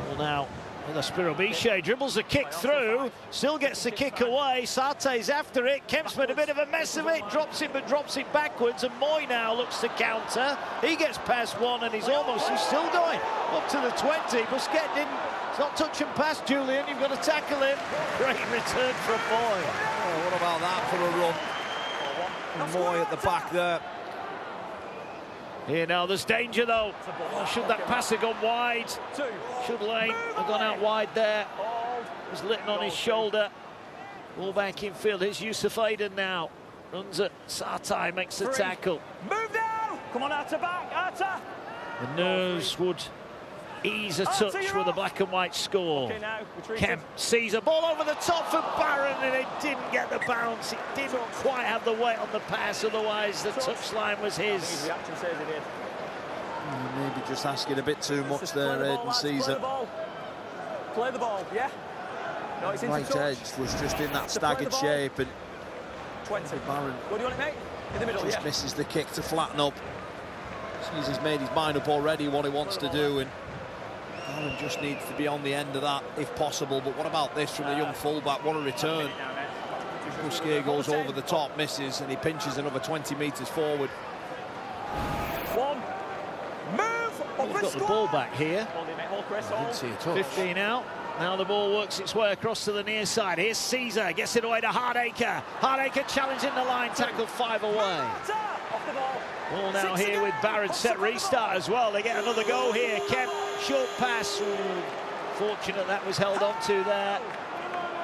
Well, now with a Spiro-Bichet dribbles the kick through, still gets the kick away. Sarte's after it. Kemp's made a bit of a mess of it, drops it, but drops it backwards. And Moy now looks to counter. He gets past one, and he's still going up to the 20. Busquets didn't. It's not touch and pass, Julian. You've got to tackle him. Great return from Moy. Oh, what about that for a run? And Moy at the back there. Here now, there's danger though. Oh, should that pass have gone wide? Should Lane have gone out wide there? Was Litton on his shoulder. Ball back in field. Here's Yusuf Aiden now. Runs at Sartai, makes the tackle. Move now! Come on, Arta back, Arta! The nerves would ease a touch with a black and white score. Kemp sees a ball over the top for Barron, and it didn't get the bounce. It didn't quite have the weight on the pass, otherwise the touchline was his. Maybe just asking a bit too much there, Aiden Caesar. Play the ball, yeah? No, it's into right edge was just in that staggered shape, and 20. Barron What do you want it, mate? In the middle, just misses the kick to flatten up. Caesar's made his mind up already what he wants to do, and Barron just needs to be on the end of that if possible. But what about this from the young fullback? What a return. Busquets goes over the top, misses, and he pinches another 20 metres forward. We've got the ball back here. I didn't see a touch. 15 out. Now the ball works its way across to the near side. Here's Caesar, gets it away to Hardacre. Hardacre challenging the line, tackle 5 away. Ball now here with Barron, set restart as well. They get another go here. Kemp, short pass. Fortunate that was held on to there.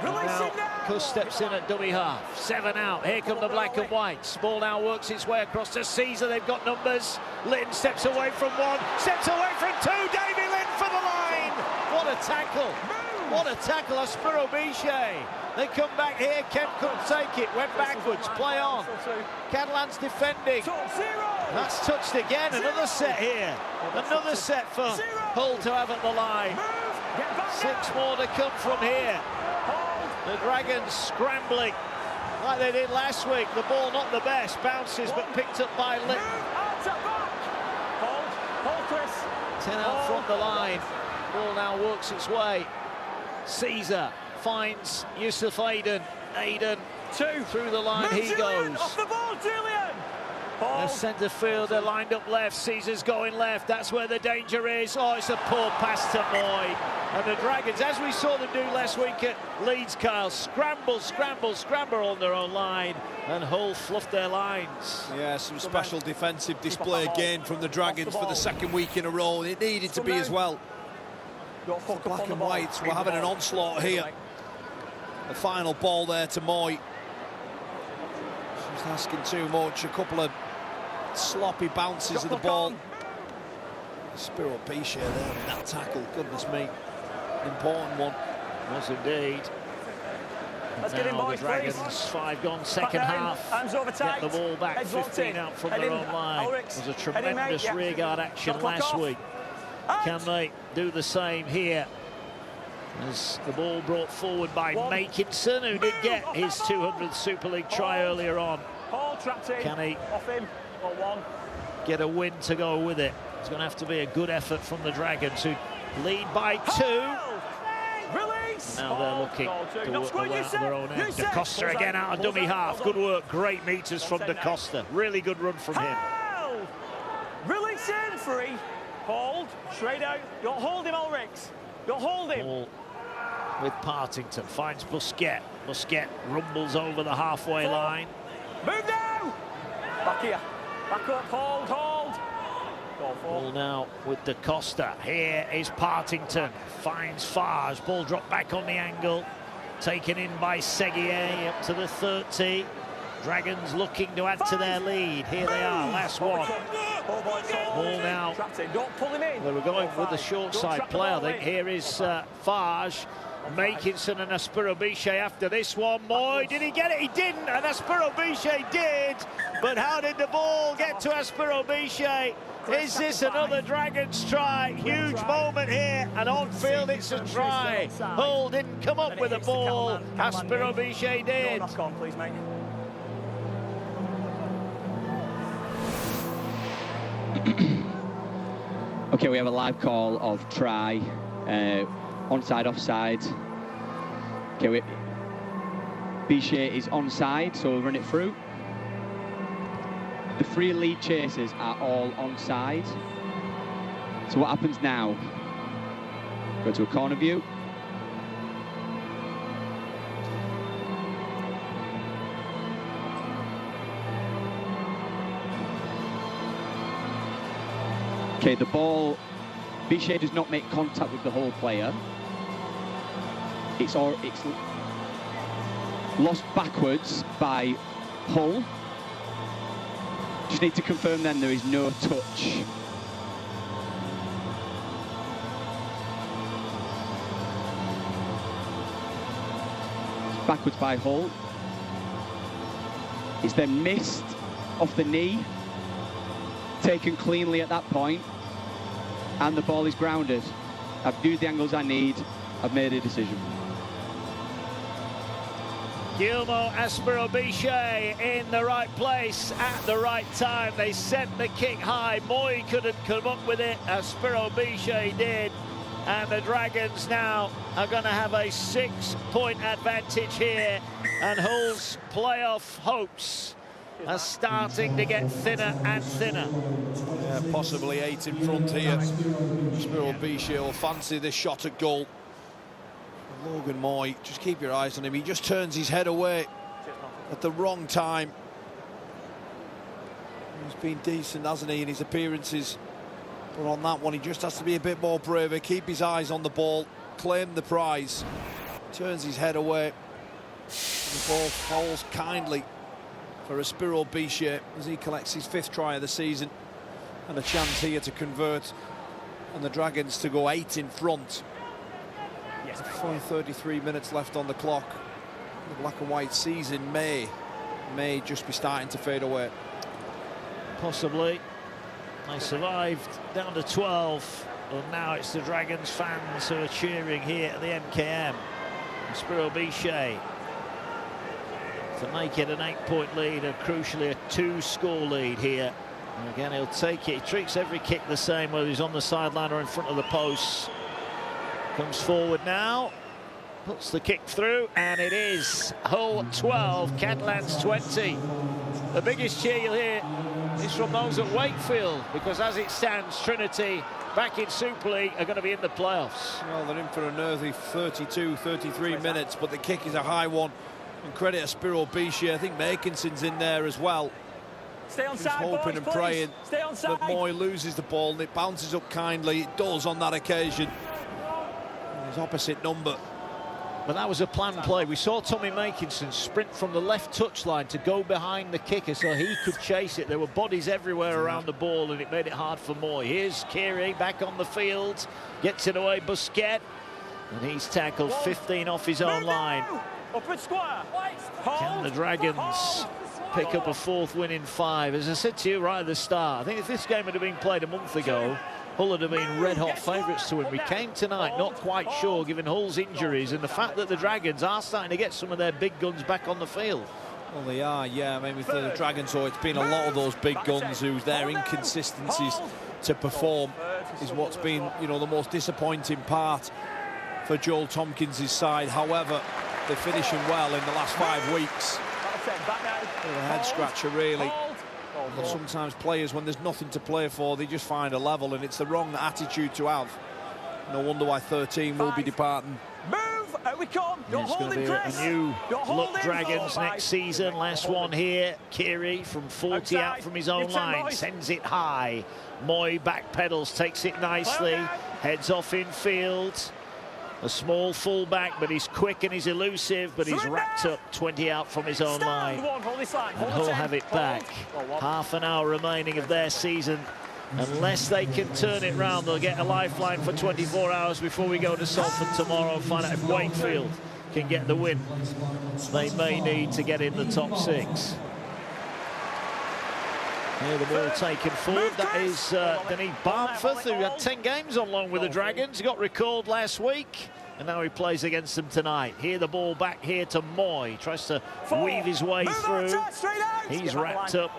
And now Cust steps in at dummy half. 7 out. Here come the black and whites. Ball now works its way across to Caesar. They've got numbers. Litton steps away from 1, steps away from 2. Davy Litton for the line. What a tackle. What a tackle. A Spiro-Bichet. They come back here. Kemp couldn't take it. Went backwards. Play on. Catalans defending. That's touched again. Another set here. Another set for Hull to have at the line. 6 more to come from here. The Dragons scrambling like they did last week. The ball not the best. Bounces but picked up by Litton. 10 out front the line. Ball now works its way. Caesar finds Yusuf Aiden. Aiden through the line. He goes. Off the ball, Julian! The centre fielder lined up left. Caesar's going left. That's where the danger is. Oh, it's a poor pass to Moy. And the Dragons, as we saw them do last week at Leeds, Kyle, scramble on their own line, and Hull fluffed their lines. Yeah, some special defensive display again from the Dragons for the 2nd week in a row. It needed to be as well. Black and whites were having an onslaught here. The final ball there to Moy. Just asking too much. A couple of sloppy bounces of the ball. Spiro Bichet there in that tackle. Goodness me. Important one. Was indeed. Let's Now get in, boys, the Dragons, please. 5 gone, second half. Hands over tight. Get the ball back, Heads 15 out from their own line. Ulrichs. It was a Heading, tremendous mate. Yeah. rearguard action Got clock last off. week. Can they do the same here? As the ball brought forward by Makinson, who did get his 200th Super League try earlier on. Paul trapped in. Can he Off him. Or one. get a win to go with it? It's going to have to be a good effort from the Dragons, who lead by 2. Release. Now they're looking to work the way out of their own end. Da Costa again out of dummy half. Good work, great meters from Da Costa. Really good run from him. Release in, free. Hold, straight out. Don't hold him, Ulrichs. Don't hold him. Ball with Partington, finds Busquets. Busquets rumbles over the halfway line. Move now. Back here. Back up, hold. Ball now with Da Costa. Here is Partington, finds Farge. Ball dropped back on the angle. Taken in by Seguier up to the 30. Dragons looking to add to their lead. Here they are, last one. Ball now. Don't pull him in. They were going with the short side play, I think. Here is Farge. Makinson and Aspiro Bichet after this one. Moy, did he get it? He didn't, and Aspiro Bichet did. But how did the ball get to Aspiro Bichet? Is this another Dragons try? Huge moment here, and on field it's a try. Hull didn't come up with the ball. Aspiro Bichet did. Knock on, please, mate. Okay, we have a live call of try, onside, offside. Okay, Bichet is onside, so we'll run it through. The 3 lead chasers are all onside. So what happens now? Go to a corner view. Okay, the ball, Bichet does not make contact with the Hull player. It's lost backwards by Hull. Just need to confirm then there is no touch. It's backwards by Hull. It's then missed off the knee. Taken cleanly at that point, and the ball is grounded. I've viewed the angles I need. I've made a decision. Guillermo Aspiro Bichet in the right place at the right time. They sent the kick high. Moy couldn't come up with it. Aspiro Bichet did. And the Dragons now are going to have a 6-point advantage here. And Hull's playoff hopes are starting to get thinner and thinner. Yeah, possibly 8 in front here. Spiro Bichet will fancy this shot at goal. Logan Moy, just keep your eyes on him. He just turns his head away at the wrong time. He's been decent, hasn't he, in his appearances. But on that one, he just has to be a bit more braver, keep his eyes on the ball, claim the prize. Turns his head away. The ball falls kindly for Aspiro Bichet as he collects his 5th try of the season, and a chance here to convert, and the Dragons to go 8 in front. Yes, 33 minutes left on the clock. The black and white season may just be starting to fade away. Possibly. They survived down to 12, and now it's the Dragons fans who are cheering here at the MKM. Aspiro Bichet to make it an 8-point lead, and crucially a 2-score lead here. And again, he'll take it. He treats every kick the same, whether he's on the sideline or in front of the posts. Comes forward now, puts the kick through, and it is Hull 12, Catalans 20. The biggest cheer you'll hear is from those at Wakefield, because as it stands, Trinity, back in Super League, are going to be in the playoffs. Well, they're in for a nervy 32, 33 minutes, but the kick is a high one. And credit to Spiro Bichet. I think Makinson's in there as well. Stay on Just side, hoping boys, and please. praying Stay on side. that Moy loses the ball and it bounces up kindly. It does on that occasion. And his opposite number But that was a planned play. We saw Tommy Makinson sprint from the left touchline to go behind the kicker so he could chase it. There were bodies everywhere around the ball, and it made it hard for Moy. Here's Kiri back on the field, gets it away, Busquets, and he's tackled 15 off his own line. Can the Dragons pick up a 4th win in 5? As I said to you right at the start, I think if this game had been played a month ago, Hull would have been red-hot favourites to win. We came tonight not quite sure, given Hull's injuries and the fact that the Dragons are starting to get some of their big guns back on the field. Well, they are, yeah. I mean, for the Dragons, so it's been a lot of those big guns whose their inconsistencies to perform is what's been, you know, the most disappointing part for Joel Tompkins' side. However, they're finishing well in the last 5 weeks. Bit of a head scratcher, really. But sometimes players, when there's nothing to play for, they just find a level, and it's the wrong attitude to have. No wonder why 13 will be departing. Move! Out we come! Yeah, it's going to be a new look Dragons next season. Last one here. Kiri from 40 out from his own line, sends it high. Moy backpedals, takes it nicely, heads off in field. A small fullback, but he's quick and he's elusive, but he's racked up 20 out from his own line. And Hull have it back. Half an hour remaining of their season. Unless they can turn it round, they'll get a lifeline for 24 hours before we go to Salford tomorrow and find out if Wakefield can get the win they may need to get in the top 6. Here the ball taken forward. That is Denis Barmforth, who had 10 games on loan with the Dragons. He got recalled last week, and now he plays against them tonight. Here the ball back here to Moy. Tries to weave his way through. He's wrapped up.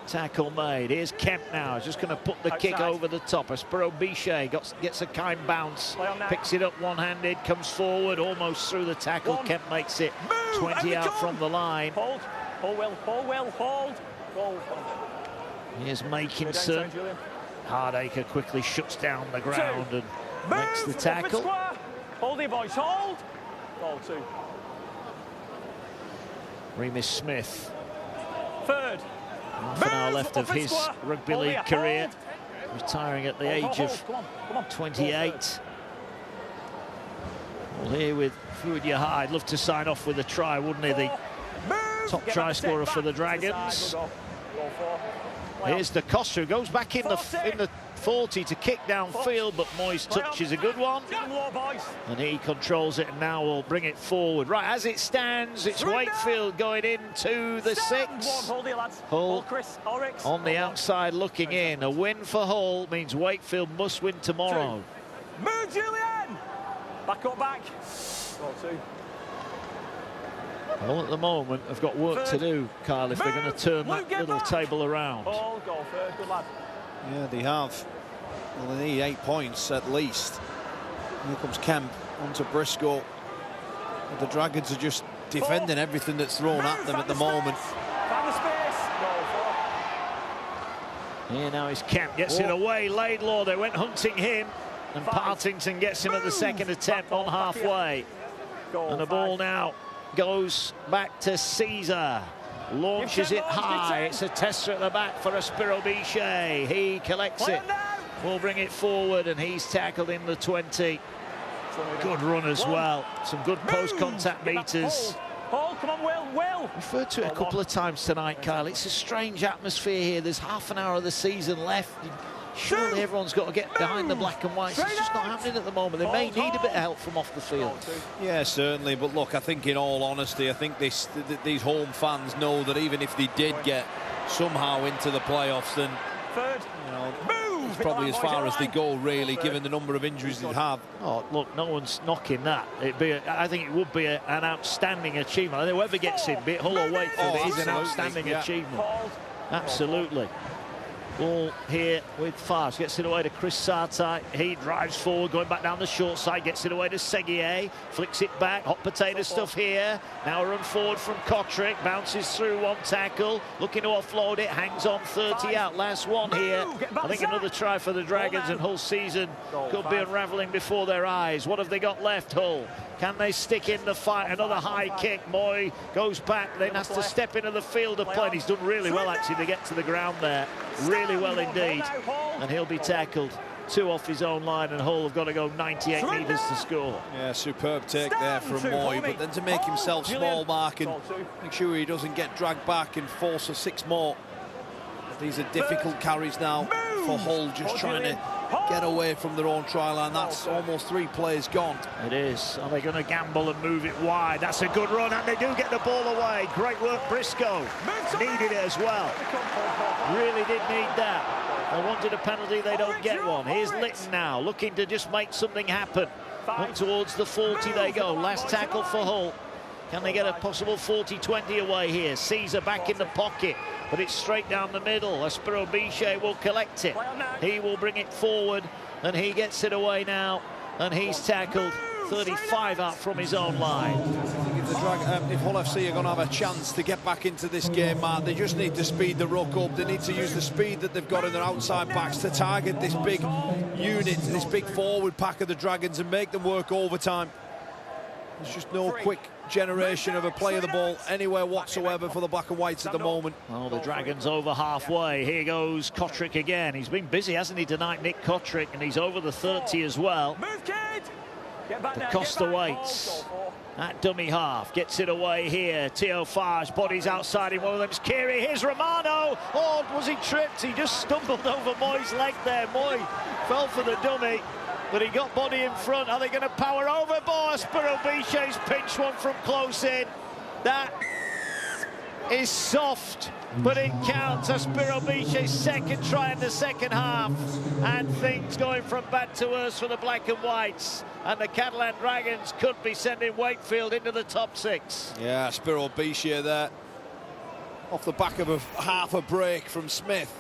Tackle made. Here's Kemp now. He's just going to put the kick over the top. Espero Bichet gets a kind bounce. Picks it up one-handed, comes forward, almost through the tackle. Kemp makes it 20 out from the line. Hold well, hold. Here's Makinson. Hardacre quickly shuts down the ground and makes the tackle. Hold it, boys, hold. Goal 2. Remus Smith. 3rd. Half an hour left of his rugby league career. Retiring at the age of 28. Well, here with Fuad Yaha, I'd love to sign off with a try, wouldn't he? The top try scorer for the Dragons. Here's the Costa, who goes back in the 40 to kick downfield, but Moy's touch is a good one. And he controls it and now will bring it forward. Right, as it stands, it's Wakefield going into the 6. Hull on the outside looking in. A win for Hull means Wakefield must win tomorrow. Move, Julian! Back up, back. Goal 2. Well, at the moment, they've got work to do, Kyle, if they're going to turn that little table around. Oh, goal 3rd, good lad. Yeah, they have. Well, they need 8 points at least. Here comes Kemp onto Briscoe. But the Dragons are just defending everything that's thrown at them at the moment. Find the space. Goal 4. Here now is Kemp, gets it away. Laidlaw, they went hunting him. And Partington gets him at the second attempt on halfway. And the ball now goes back to Caesar. Launches it high. It's a tester at the back for Espero Bichet. He collects it. Will bring it forward, and he's tackled in the 20. Good run as well. Some good post-contact meters. Hold, come on, Will. Referred to it a couple of times tonight, Kyle. It's a strange atmosphere here. There's half an hour of the season left. Surely everyone's got to get behind the black and whites. It's just not happening at the moment. They may need a bit of help from off the field. Yeah, certainly. But look, I think in all honesty, I think these home fans know that even if they did get somehow into the playoffs, then you know, it's probably as far as they go, really, given the number of injuries they have. Oh, look, no one's knocking that. I think it would be an outstanding achievement. Whoever gets in, be it Hull or Wakefield, it is an outstanding achievement. Absolutely. Ball here with Fars, gets it away to Chris Sartai. He drives forward, going back down the short side, gets it away to Seguier, flicks it back, hot potato stuff here. Now a run forward from Kotrick, bounces through one tackle, looking to offload it, hangs on 30 out, last one here. I think another try for the Dragons, and Hull's season could be unravelling before their eyes. What have they got left, Hull? Can they stick in the fight? Another high kick. Moy goes back, then has to step into the field of play. And he's done really well, actually, to get to the ground there. Really well indeed. And he'll be tackled 2 off his own line, and Hull have got to go 98 metres to score. Yeah, superb take there from Moy, but then to make himself small mark and make sure he doesn't get dragged back and force a 6 more. These are difficult carries now for Hull, just trying to get away from their own try line. That's almost 3 players gone. It is. Are they going to gamble and move it wide? That's a good run, and they do get the ball away. Great work, Briscoe. Needed it as well. Really did need that. They wanted a penalty, they don't get one. Here's Litton now, looking to just make something happen. Up towards the 40 they go. Last tackle for Hull. Can they get a possible 40-20 away here? Caesar back in the pocket, but it's straight down the middle. Aspero Bichet will collect it. He will bring it forward, and he gets it away now, and he's tackled 35 out from his own line. If Hull FC are going to have a chance to get back into this game, Mark, they just need to speed the ruck up. They need to use the speed that they've got in their outside backs to target this big unit, this big forward pack of the Dragons, and make them work overtime. There's just no quick generation of a play of the ball anywhere whatsoever for the Black and Whites at the moment. Well, the Dragons over halfway. Here goes Kotrick again. He's been busy, hasn't he, tonight, Nick Kotrick, and he's over the 30 as well. The Costa waits. That dummy half gets it away here. Teofage, bodies outside him. One of them's Kiri. Here's Romano. Oh, was he tripped? He just stumbled over Moy's leg there. Moy fell for the dummy, but he got body in front. Are they going to power over? Aspero Bichet's pinched one from close in. That is soft, but it counts. Aspero Bichet's second try in the second half, and things going from bad to worse for the Black and Whites, and the Catalan Dragons could be sending Wakefield into the top 6. Yeah, Aspero Bichet there, off the back of half a break from Smith.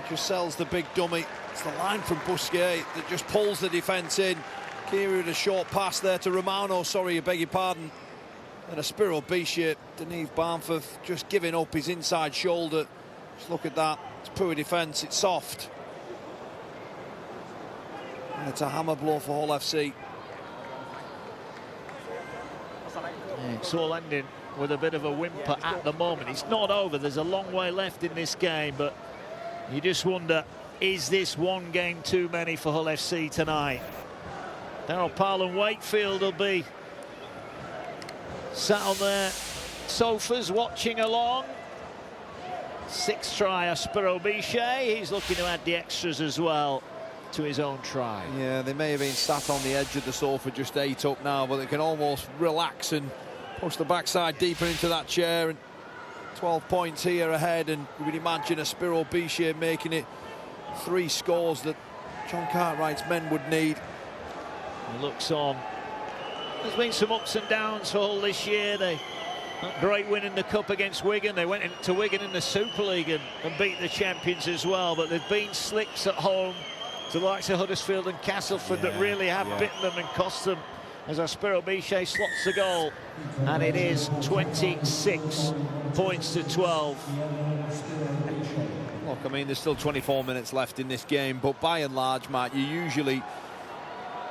Just sells the big dummy. It's the line from Busquets that just pulls the defence in. Kiri with a short pass there to Romano, sorry, I beg your pardon. And Aspero Bichet, Denise Barnforth just giving up his inside shoulder. Just look at that, it's poor defence, it's soft. And it's a hammer blow for Hull FC. Yeah, it's all ending with a bit of a whimper at the moment. It's not over, there's a long way left in this game, but you just wonder, is this one game too many for Hull FC tonight? Daryl Powell and Wakefield will be sat on their sofas watching along. 6th try, Aspero Bichet. He's looking to add the extras as well to his own try. Yeah, they may have been sat on the edge of the sofa, just 8 up now, but they can almost relax and push the backside deeper into that chair. And 12 points here ahead, and you would imagine Aspero Bichet making it 3 scores that John Cartwright's men would need. He looks on. There's been some ups and downs for Hull this year. They had a great win in the Cup against Wigan. They went into Wigan in the Super League and beat the champions as well. But there've been slips at home to the likes of Huddersfield and Castleford that really have bitten them and cost them, as Aspero Bichet slots the goal. And it is 26 points to 12. Look, I mean, there's still 24 minutes left in this game, but by and large, Matt, you usually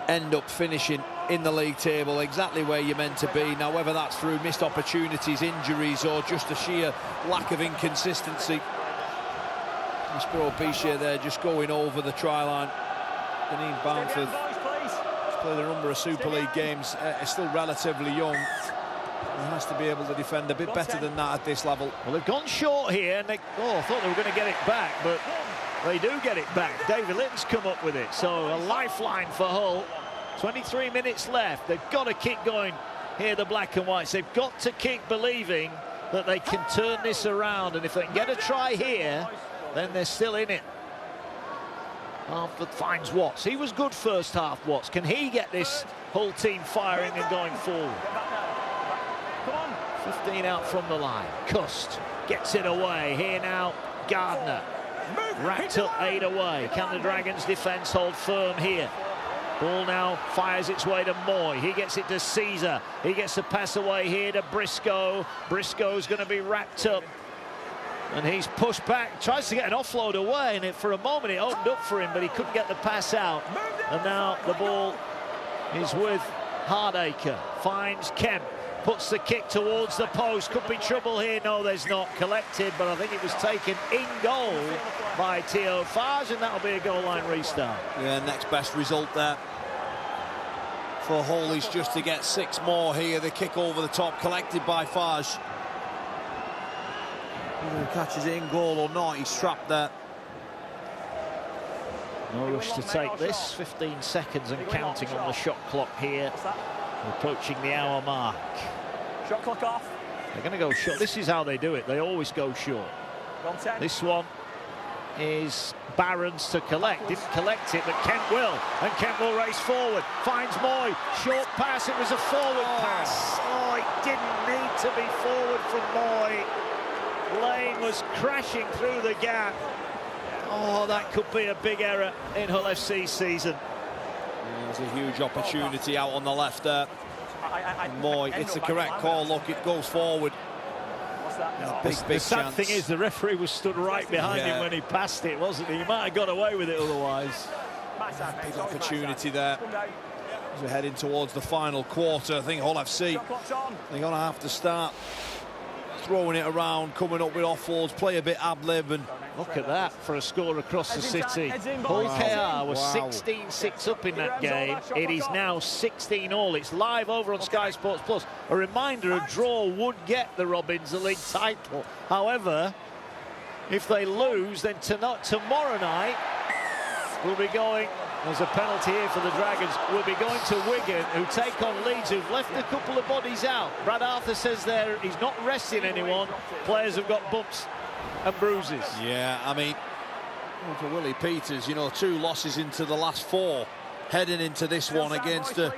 end up finishing in the league table exactly where you're meant to be. Now, whether that's through missed opportunities, injuries, or just a sheer lack of inconsistency. Aspero Bichet there just going over the try line. Deneen Barnforth has played a number of Super League games, is still relatively young. He has to be able to defend a bit better than that at this level. Well, they've gone short here, and I thought they were going to get it back, but they do get it back. David Litton's come up with it, so a lifeline for Hull. 23 minutes left. They've got to keep going here, the Black and Whites. They've got to keep believing that they can turn this around, and if they can get a try here, then they're still in it. Barnforth finds Watts. He was good first half, Watts. Can he get this Hull team firing and going forward? 15 out from the line. Cust gets it away. Here now, Gardner. Racked up 8 away. Can the Dragons' defence hold firm here? Ball now fires its way to Moy. He gets it to Caesar. He gets the pass away here to Briscoe. Briscoe's going to be wrapped up, and he's pushed back. Tries to get an offload away, and for a moment it opened up for him, but he couldn't get the pass out. And now the ball is with Hardacre. Finds Kemp. puts the kick towards the post. Could be trouble here. No, there's not. Collected, but I think it was taken in goal by Theo Fage, and that'll be a goal line restart. Yeah, next best result there for Hull is just to get 6 more here. The kick over the top, collected by Fage. Whether he catches it in goal or not, he's trapped there. No rush to take this. 15 seconds and counting on the shot clock here. Approaching the hour mark. Shot clock off. They're going to go short. This is how they do it. They always go short. This one is Barron's to collect. Didn't collect it, but Kent will. And Kent will race forward. Finds Moy. Short pass. It was a forward pass. Oh, it didn't need to be forward from Moy. Lane was crashing through the gap. Oh, that could be a big error in Hull FC's season. There's a huge opportunity out on the left there. Moy, it's the correct call. Look, it goes forward. What's that? Big The sad chance. thing is the referee was stood right behind him when he passed it, wasn't he? He might have got away with it otherwise. Big opportunity there. As we're heading towards the final quarter, I think Hull FC, they're going to have to start throwing it around, coming up with offloads, play a bit ad-lib, and look at that for a score across the city. Hull KR was 16-6 up in that game. It is now 16-all. It's live over on Sky Sports Plus. A reminder, a draw would get the Robins the league title. However, if they lose, then tomorrow night we'll be going. There's a penalty here for the Dragons. We'll be going to Wigan, who take on Leeds, who've left a couple of bodies out. Brad Arthur says there he's not resting anyone. Players have got bumps and bruises. yeah, I mean, for Willie Peters, you know, 2 losses into the last 4, heading into this one against well,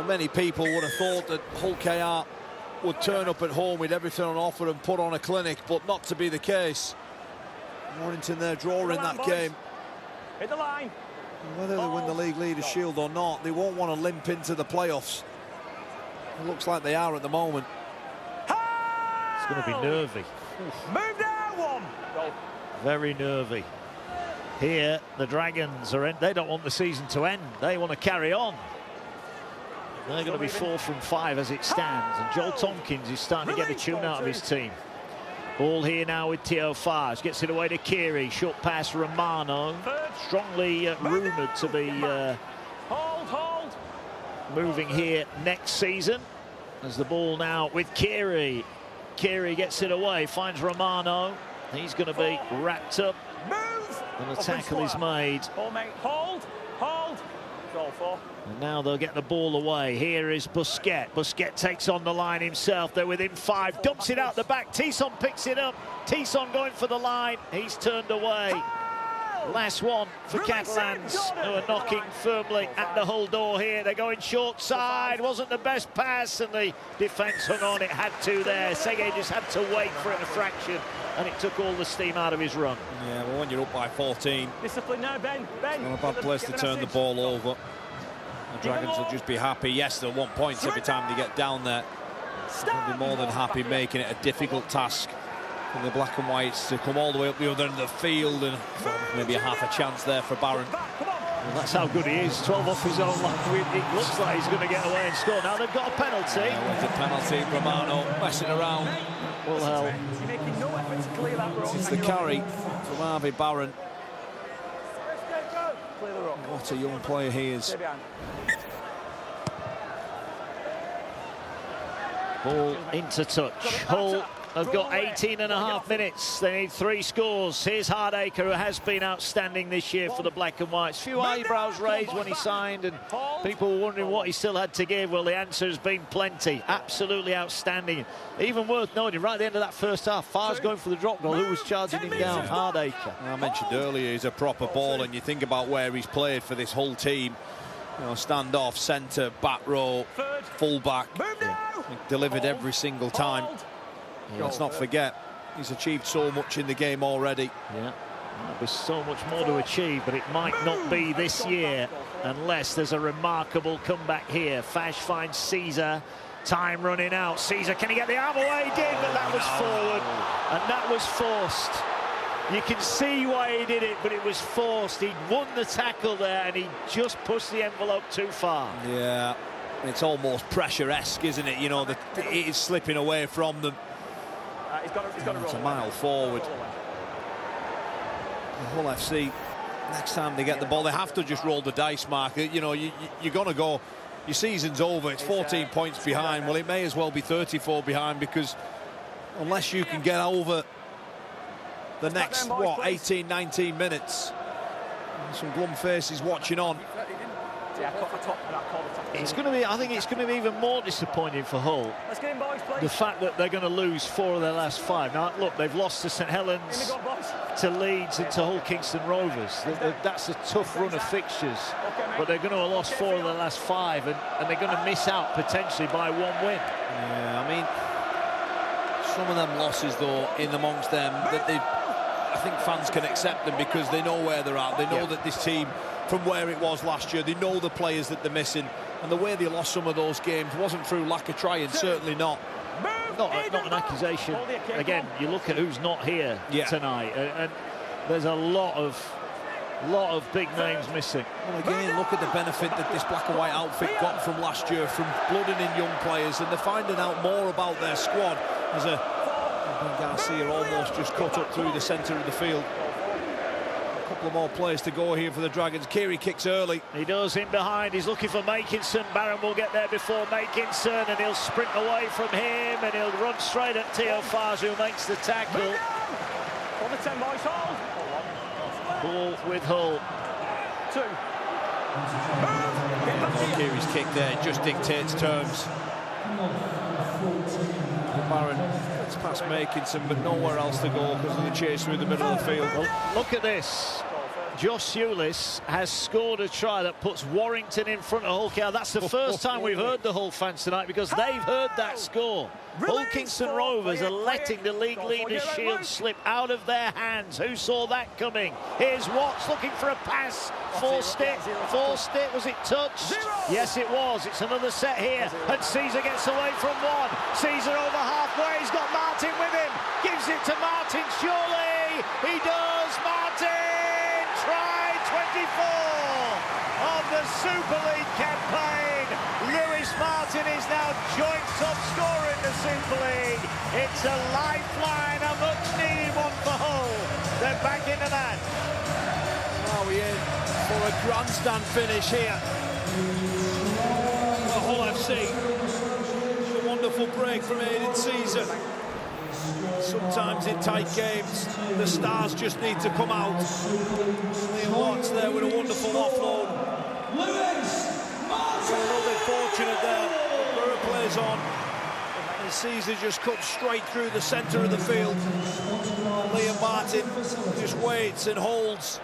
many people would have thought that Hull KR would turn up at home with everything on offer and put on a clinic, but not to be the case. Warrington there drawing that game. Hit the line. Whether they win the League Leaders' Shield or not, they won't want to limp into the playoffs. It looks like they are at the moment. It's going to be nervy. Move down one. Goal. Very nervy. Here, the Dragons they don't want the season to end. They want to carry on. They're going to be 4 from 5 as it stands. And Joel Tompkins is starting to get a tune out of his team. Ball here now with Theo Fage. Gets it away to Kiri. Short pass Romano. Strongly rumoured to be moving here next season. As the ball now with Kiri. Kiri gets it away. Finds Romano. He's going to be wrapped up. And the tackle is made. Hold. Goal 4. And now they'll get the ball away. Here is Busquets. Busquets takes on the line himself. They're within 5. Dumps it out the back. Tisson picks it up. Tisson going for the line. He's turned away. Last one for Catalans, who are knocking firmly at the Hull door here. They're going short side. Wasn't the best pass, and the defence hung on. It had to there. Sege just had to wait for it a fraction, and it took all the steam out of his run. Yeah, well, when you're up by 14, Discipline now, Ben. it's not a bad place to turn the ball over. The Dragons will just be happy. Yes, they'll want points every time they get down there. They'll be more than happy making it a difficult task for the Black and Whites to come all the way up the other end of the field, and maybe a half a chance there for Barron. Well, that's how good he is. 12 off his own line. It looks like he's going to get away and score. Now they've got a penalty. With the penalty, Romano messing around. Well, hell. You're making no effort to clear that road. This is the carry from Harvey Barron. Clear the road. What a young player he is. Stay behind. Ball into touch. Hull have got 18.5 minutes. They need 3 scores. Here's Hardacre, who has been outstanding this year for the Black and Whites. Few eyebrows raised when he signed, and people were wondering what he still had to give. Well, the answer has been plenty. Absolutely outstanding. Even worth noting, right at the end of that first half, Farr's going for the drop goal. Who was charging him down? Hardacre. I mentioned earlier, he's a proper ball, and you think about where he's played for this whole team. You know, stand-off, centre, back row, full-back. He delivered every single time. Let's not forget, he's achieved so much in the game already. Yeah, there's so much more to achieve, but it might not be this year unless there's a remarkable comeback here. Fash finds Caesar. Time running out. Caesar, can he get the arm away? He did, but that was forward, and that was forced. You can see why he did it, but it was forced. He won the tackle there, and he just pushed the envelope too far. Yeah, It's almost pressure-esque, isn't it? You know, it is slipping away from them. He's got to roll. It's a mile forward. Hull FC, next time they get the ball, they have to just roll the dice, Mark. You know, you're going to go, your season's over, it's 14 points behind. Well, it may as well be 34 behind, because unless you can get over the next, what, 18, 19 minutes, some glum faces watching on. Yeah, I called the top. It's going to be, I think it's going to be even more disappointing for Hull. Let's get in, boys, please. The fact that they're going to lose 4 of their last 5. Now, look, they've lost to St Helens, to Leeds and to Hull Kingston Rovers. That's a tough run of fixtures, but they're going to have lost 4 of their last 5, and they're going to miss out potentially by 1 win. Yeah, I mean, some of them losses, though, in amongst them, that I think fans can accept them because they know where they're at. They know that this team, from where it was last year, they know the players that they're missing, and the way they lost some of those games wasn't through lack of trying, certainly not. Not an accusation. Again, you look at who's not here tonight, and there's a lot of big names missing. Well, again, look at the benefit that this black and white outfit got from last year, from blooding in young players, and they're finding out more about their squad. As Garcia almost just cut up through the centre of the field. A couple of more players to go here for the Dragons. Kiri kicks early. He does, in behind. He's looking for Makinson. Barron will get there before Makinson, and he'll sprint away from him, and he'll run straight at Theo Fars, who makes the tackle. On the 10, boys, hold. Ball with Hull. 2. Kiri's kick there just dictates terms. Barron gets past Makinson, but nowhere else to go because of the chase through the middle of the field. Well, look at this. Josh Hewlis has scored a try that puts Warrington in front of Hull Kingston. That's the first time we've heard the Hull fans tonight, because they've heard that score. Hull Kingston Rovers are letting the league leaders' shield slip out of their hands. Who saw that coming? Here's Watts looking for a pass. Forced it. Was it touched? Yes, it was. It's another set here, and Caesar gets away from one. Caesar over halfway. He's got Martin with him. Gives it to Martin, surely. He does. Martin! Try 24 of the Super League campaign. Lewis Martin is now joint top scorer in the Super League. It's a lifeline, a much-needed one for Hull. They're back in the match. Now we in for a grandstand finish here. The Hull FC. A wonderful break from Aidan Caesar. Sometimes in tight games, the stars just need to come out. Liam Watts there with a wonderful offload. A little bit fortunate there. Burrow plays on. And Caesar just cuts straight through the centre of the field. Liam Martin just waits and holds,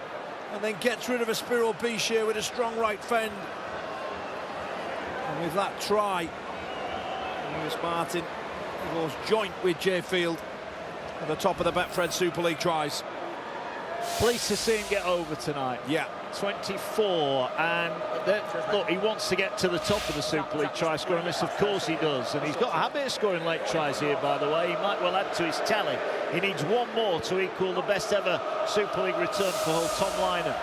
and then gets rid of a Spiro Bichet with a strong right fend. And with that try, Lewis Martin goes joint with Jay Field at the top of the Betfred Super League tries. Pleased to see him get over tonight. Yeah. 24, and look, he wants to get to the top of the Super League try scoring list. Of course he does, and he's got a habit of scoring late tries here, by the way. He might well add to his tally. He needs one more to equal the best ever Super League return for Hull. Tom Lynham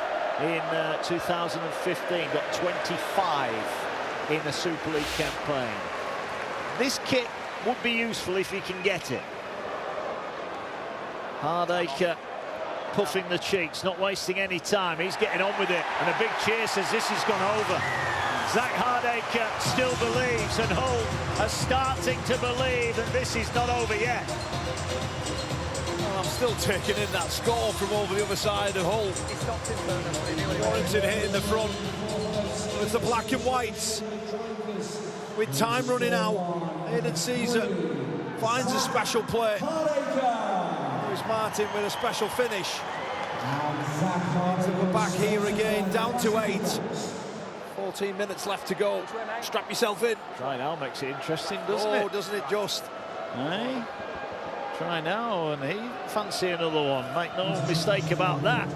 in 2015 got 25 in a Super League campaign. This kit would be useful if he can get it. Hardacre puffing the cheeks, not wasting any time. He's getting on with it, and a big cheer says this has gone over. Zach Hardacre still believes, and Hull are starting to believe that this is not over yet. Well, I'm still taking in that score from over the other side of Hull. Warrington hitting the front with the black and whites. With time running out, Aidan Caesar finds a special play. Lewis Martin with a special finish. We're back here again, down to 8. 14 minutes left to go. Strap yourself in. Try now makes it interesting, doesn't it? Oh, doesn't it just? Hey, try now, and he fancy another one. Make no mistake about that.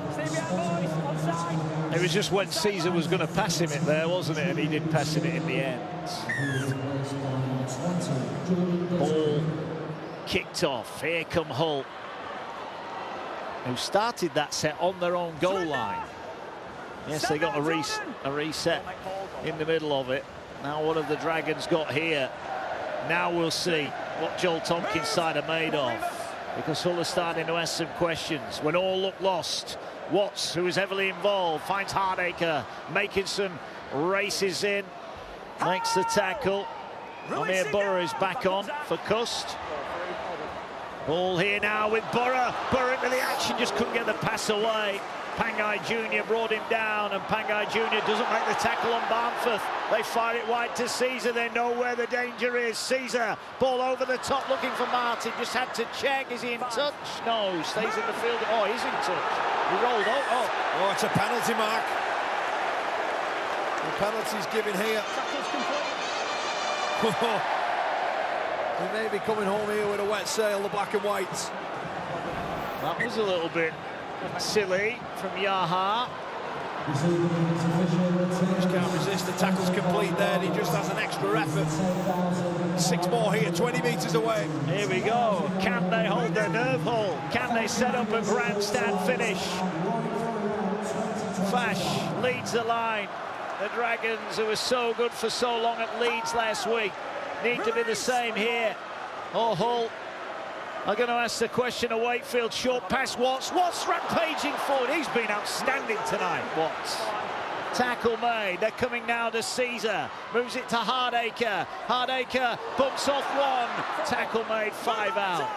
It was just when Caesar was going to pass him it there, wasn't it? And he did pass him it in the end. Ball kicked off. Here come Hull, who started that set on their own goal line. Yes, they got a reset in the middle of it. Now what have the Dragons got here? Now we'll see what Joel Tompkins' side are made of, because Hull are starting to ask some questions. When all look lost, Watts, who is heavily involved, finds Hardacre, making some races in, makes the tackle. Amir Borough is back on for Cust. Ball here now with Borough. Borough into the action, just couldn't get the pass away. Pangai Jr. brought him down, and Pangai Jr. doesn't make the tackle on Barnforth. They fire it wide to Caesar. They know where the danger is. Caesar, ball over the top, looking for Martin. Just had to check. Is he in touch? No, stays in the field. Oh, he's in touch. He rolled out. Oh, it's a penalty, Mark. The penalty's given here. He may be coming home here with a wet sail, the black and whites. That was a little bit silly from Yaha. Just can't resist. The tackle's complete there, and he just has an extra effort. 6 more here, 20 metres away. Here we go. Can they hold their nerve, Hull? Can they set up a grandstand finish? Fash leads the line. The Dragons, who were so good for so long at Leeds last week, need to be the same here. Oh, Hull are going to ask the question of Wakefield. Short pass, Watts. Watts rampaging forward. He's been outstanding tonight, Watts. Tackle made. They're coming now to Caesar. Moves it to Hardacre. Hardacre bumps off one. Tackle made, 5 out.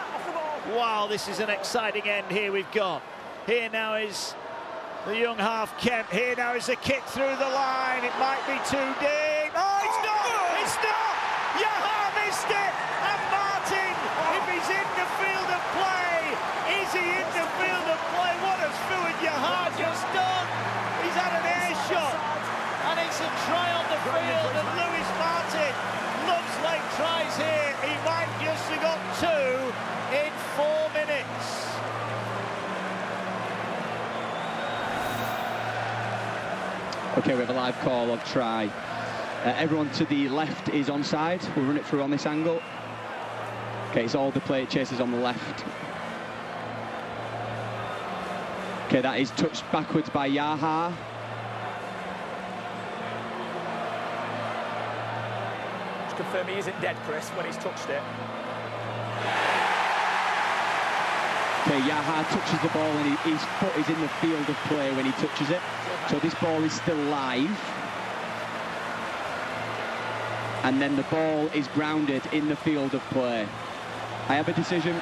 Wow, this is an exciting end here we've got. Here now is the young half Kemp. Here now is the kick through the line. It might be too deep. Oh, it's not! It's not! Yaha missed it! And Martin, if he's in the field of play, is he in the field of play? What has Fuad Yaha just done? He's had an air shot, and it's a try on the field, and Lewis Martin loves late tries here. He might just have got 2 in 4 minutes. Okay, we have a live call of try. Everyone to the left is onside. We'll run it through on this angle. Okay, it's all the play chasers on the left. Okay, that is touched backwards by Yaha. Just confirm he isn't dead, Chris, when he's touched it. Okay, Yaha touches the ball and his foot is in the field of play when he touches it. So this ball is still live. And then the ball is grounded in the field of play. I have a decision.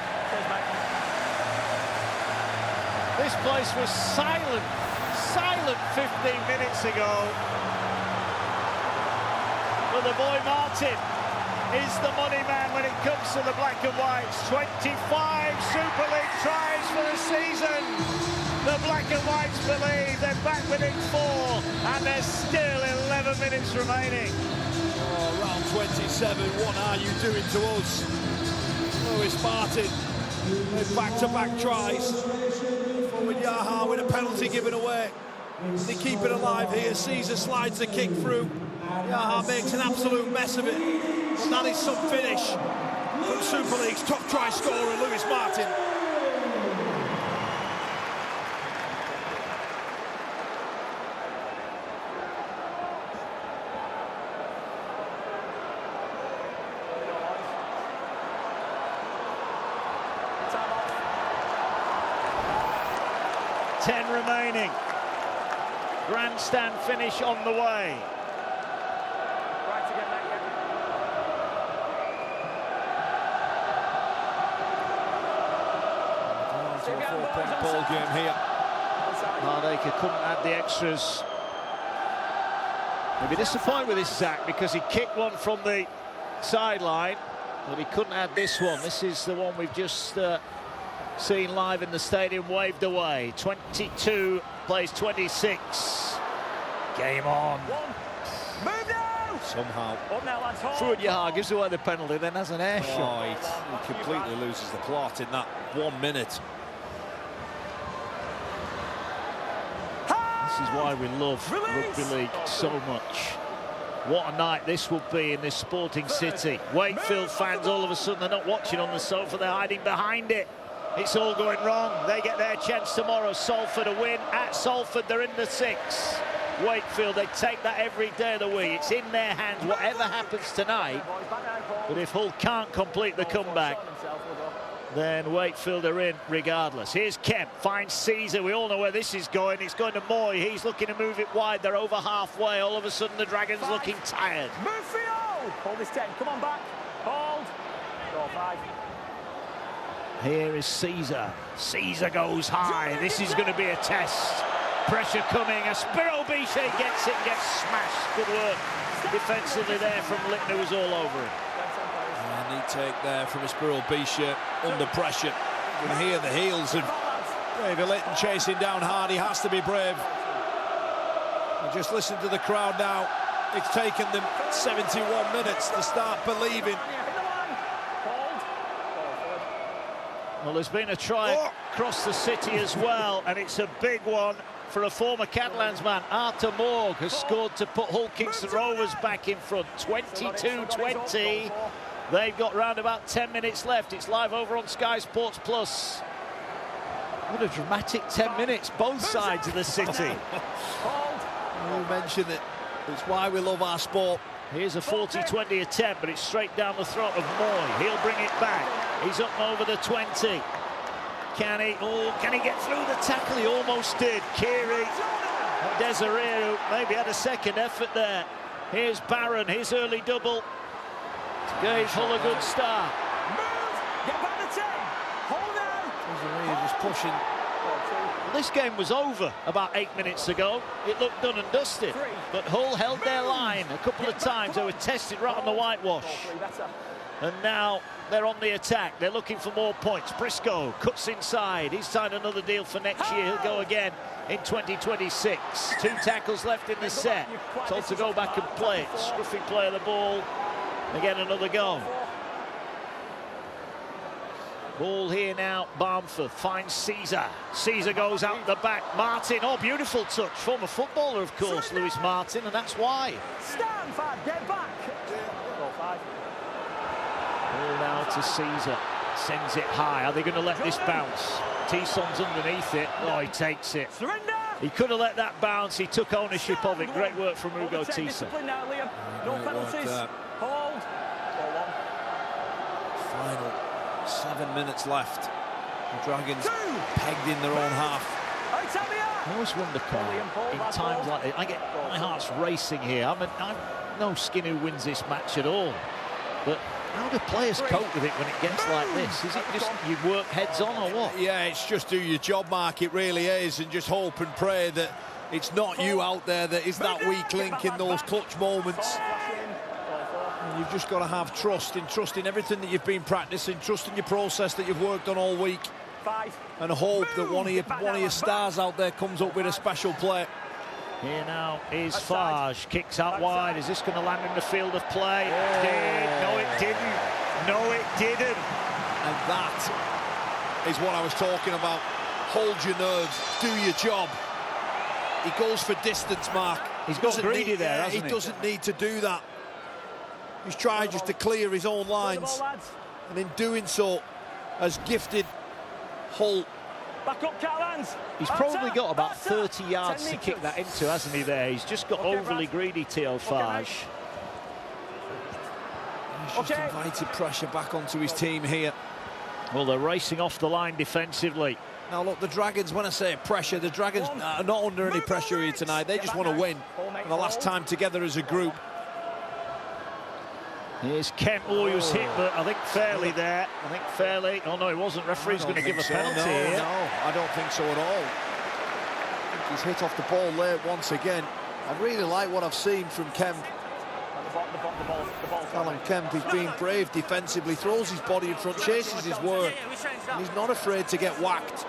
This place was silent 15 minutes ago. But the boy Martin is the money man when it comes to the black and whites. 25 Super League tries for the season. The black and whites believe they're back within 4, and there's still 11 minutes remaining. Oh, round 27, what are you doing to us? Lewis Martin with back-to-back tries. Forward Yaha with a penalty given away. They keep it alive here. Caesar slides the kick through. Yaha makes an absolute mess of it. And that is some finish from Super League's top try scorer, Lewis Martin. Remaining. Grandstand finish on the way. Right again, mate. It's a 4-point ball game here. Hardacre couldn't add the extras. He'll be disappointed with this, Zach, because he kicked one from the sideline, but he couldn't add this one. This is the one we've just seen live in the stadium, waved away. 22 plays 26. Game on. Move now! Somehow. Up now, lads. Fuad Yaha gives away the penalty, then has an air shot. He completely loses the plot in that 1 minute. This is why we love rugby league so much. What a night this would be in this sporting city. Wakefield fans, all of a sudden, they're not watching on the sofa, they're hiding behind it. It's all going wrong. They get their chance tomorrow. Salford a win at Salford. They're in the 6. Wakefield, they take that every day of the week. It's in their hands, whatever happens tonight. But if Hull can't complete the comeback, then Wakefield are in regardless. Here's Kemp, finds Caesar. We all know where this is going. It's going to Moy. He's looking to move it wide. They're over halfway. All of a sudden, the Dragons looking tired. Move for you! Hold this 10. Come on back. Hold. Go 5. Here is Caesar. Caesar goes high. This is going to be a test. Pressure coming. Aspiro Bichet gets it and gets smashed. Good work defensively there from Littner, was all over him. And neat take there from Aspiro Bichet under pressure. You can hear the heels of David Litton chasing down hard. He has to be brave. And just listen to the crowd now. It's taken them 71 minutes to start believing. Well, there's been a try across the city as well, and it's a big one for a former Catalans man. Arthur Morg has scored to put Hull Kingston Rovers back in front, 22-20. They've got round about 10 minutes left. It's live over on Sky Sports Plus. What a dramatic 10 minutes, both sides of the city. You mentioned it. It's why we love our sport. Here's a 40-20 attempt, but it's straight down the throat of Moy. He'll bring it back. He's up over the 20. Can he get through the tackle? He almost did. Kiri, Desiree, who maybe had a second effort there. Here's Barron, his early double. Gave Hull a good start. Move! Get back to 10! Hold out! Desiree just pushing. This game was over about 8 minutes ago. It looked done and dusted. But Hull held their line a couple of times. They were tested right on the whitewash. And now they're on the attack. They're looking for more points. Briscoe cuts inside. He's signed another deal for next year. He'll go again in 2026. 2 tackles left in the set. Told to go back and play it. Scruffy play of the ball. Again, another goal. Ball here now, Barmford finds Caesar. Caesar goes out the back. Martin, oh, beautiful touch. Former footballer, of course, Lewis Martin, and that's why. Stand 5, get back. Go 5. Ball now to Caesar. Sends it high. Are they going to let this bounce? Tisson's underneath it. Oh, he takes it. Surrender. He could have let that bounce. He took ownership of it. Great work from Hugo Tisson. No penalties. Hold. Final 7 minutes left. The Dragons pegged in their own half. I always wonder, Carl, in times like this, I get my heart's racing here. I'm no skin who wins this match at all. But how do players cope with it when it gets like this? Is it just you work heads on or what? Yeah, it's just do your job, Mark. It really is. And just hope and pray that it's not you out there that is that weak link in those clutch moments. You've just got to have trust in everything that you've been practicing, trust in your process that you've worked on all week, and hope that one of your stars out there comes up with a special play. Here now is Farge, kicks out wide. Is this going to land in the field of play? It did. No, it didn't. No, it didn't. And that is what I was talking about. Hold your nerves, do your job. He goes for distance, Mark. He's got greedy there, hasn't he? He doesn't need to do that. He's trying just to clear his own lines, and in doing so has gifted Hull. Back up, Catalans. He's probably got about 30 yards to kick that into, hasn't he, there? He's just got overly greedy, Theo Farge. He's just invited pressure back onto his team here. Well, they're racing off the line defensively. Now, look, the Dragons, when I say pressure, the Dragons are not under any pressure here tonight. They just want to win for the last time together as a group. Here's Kemp. Oh, he was hit, but I think fairly there. I think fairly. Oh, no, he wasn't. Referee's going to give a penalty here. No, I don't think so at all. I think he's hit off the ball late once again. I really like what I've seen from Kemp. Callum Kemp is being brave defensively, throws his body in front, chases his work, and he's not afraid to get whacked.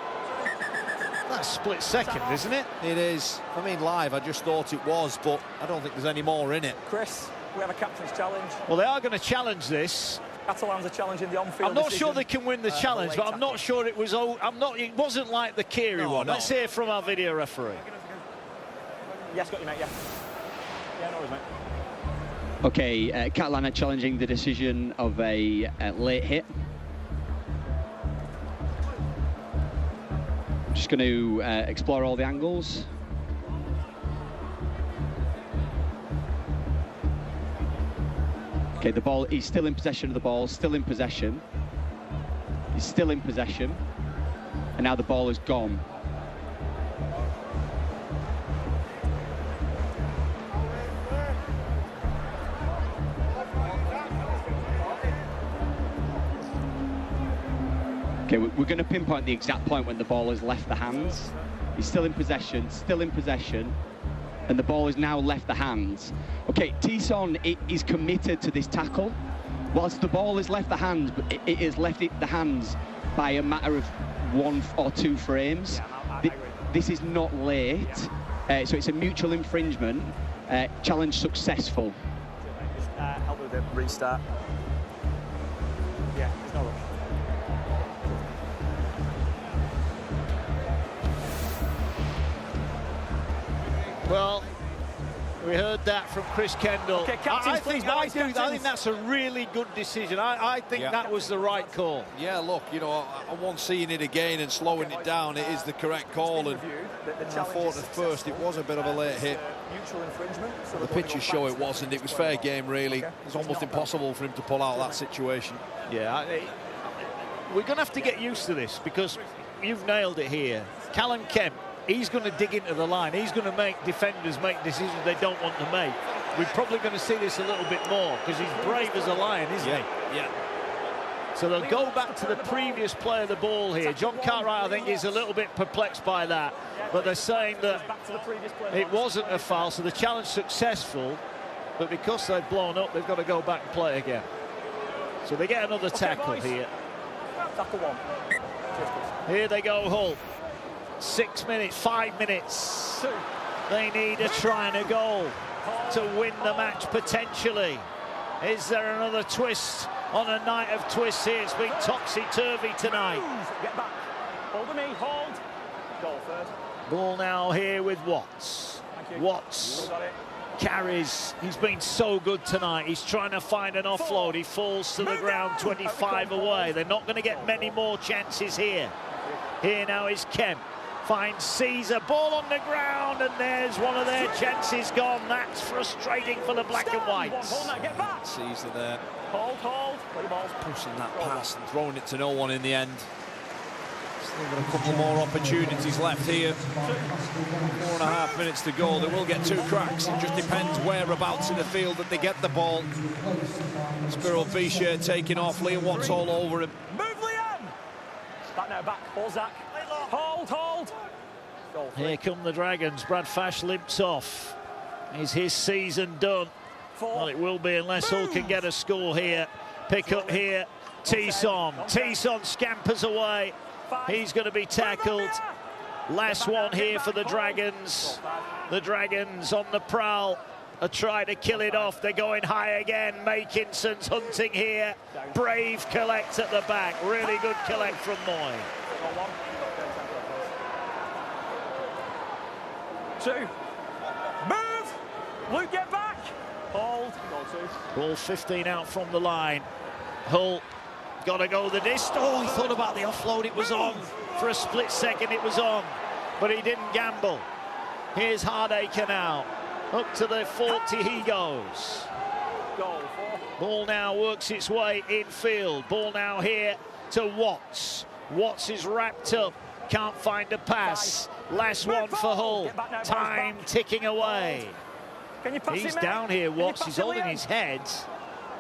That's split second, isn't it? It is. I mean, live, I just thought it was, but I don't think there's any more in it. Chris, we have a captain's challenge. Well, they are going to challenge this. Catalans are challenging the on-field. I'm not decision. sure they can win the challenge, but I'm not sure it was. It wasn't like the Kiri one. No. Let's hear from our video referee. Yes, got you, mate. Yeah. Yeah, no worries, mate. Okay, Catalan are challenging the decision of a late hit. Just going to explore all the angles. Okay, the ball, he's still in possession of the ball, still in possession. He's still in possession. And now the ball is gone. Okay, we're going to pinpoint the exact point when the ball has left the hands. He's still in possession, and the ball has now left the hands. Okay, Tyson is committed to this tackle. Whilst the ball has left the hands, but it has left the hands by a matter of 1 or 2 frames. This is not late, so it's a mutual infringement. Challenge successful. Just help with the restart. Yeah, there's no rush. Well, we heard that from Chris Kendall. Okay, captains, please, I boys, think captains. that's a really good decision. I think that was the right call. Yeah, look, you know, on seeing it again and slowing it down, it is the correct call. And I thought at first it was a bit of a late hit. Mutual infringement. So The pictures show it wasn't. It was fair game, really. It was almost impossible for him to pull out that situation. Yeah, we're going to have to get used to this because you've nailed it here. Callum Kemp, he's going to dig into the line. He's going to make defenders make decisions they don't want to make. We're probably going to see this a little bit more because he's brave as a lion, isn't he? Yeah. So they'll go back to the previous play of the ball here. John Cartwright, I think, is a little bit perplexed by that. But they're saying that it wasn't a foul, so the challenge successful. But because they've blown up, they've got to go back and play again. So they get another tackle here. Tackle 1. Here they go, Hull. 6 minutes, 5 minutes. 2. They need a try and a goal to win the match potentially. Is there another twist on a night of twists here? It's been topsy-turvy tonight. Get back. Hold me, hold. Goal first. Ball now here with Watts. Watts carries. He's been so good tonight. He's trying to find an offload. He falls to the ground 25 away. They're not going to get many more chances here. Here now is Kemp. Finds Caesar, ball on the ground, and there's one of their chances gone. That's frustrating for the black and whites. Get back. Caesar there. Hold. Play the ball. Pushing that pass and throwing it to no one in the end. Still got a couple more opportunities left here. 4.5 minutes to go. They will get 2 cracks. It just depends whereabouts in the field that they get the ball. Spiro Bichet taking off. Liam Watts all over him. Move, Liam. Back now, back. Ball, Zach. Hold. Here come the Dragons. Brad Fash limps off. Is his season done? 4. Well, it will be unless Hull can get a score here. Pick up here. Tyson scampers away. 5. He's going to be tackled. Last one here for the Dragons. The Dragons on the prowl are trying to kill it off. They're going high again. Makinson's hunting here. Brave collect at the back. Really good collect from Moy. 2. Move. Luke, get back. Hold. Goal 2. Ball 15 out from the line. Hull got to go the distance. Oh, he thought about the offload. It was on. For a split second, it was on. But he didn't gamble. Here's Hardacre now. Up to the 40 he goes. Goal 4. Ball now works its way infield. Ball now here to Watts. Watts is wrapped up. Can't find a pass. Last one for Hull. Time ticking away. Can you pass He's it, down here, Watts. He's holding his head.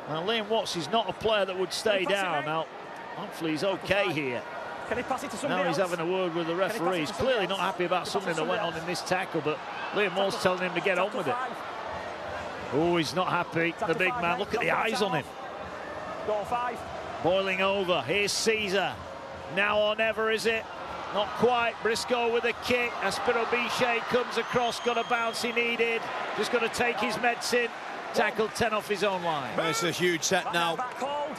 Now, Liam Watts is not a player that would stay down. Now, hopefully he's okay here. Can he pass it to somebody Now he's else? having a word with the referee. He's clearly not happy about something that went on in this tackle, but Liam Watts telling him to get on with it. Oh, he's not happy, the big man. Look at the eyes on him. Goal 5. Boiling over. Here's Caesar. Now or never, is it? Not quite. Briscoe with a kick. Aspiro Bichet comes across, got a bounce he needed. Just got to take his medicine. Tackled 10 off his own line. It's a huge set now Back hold.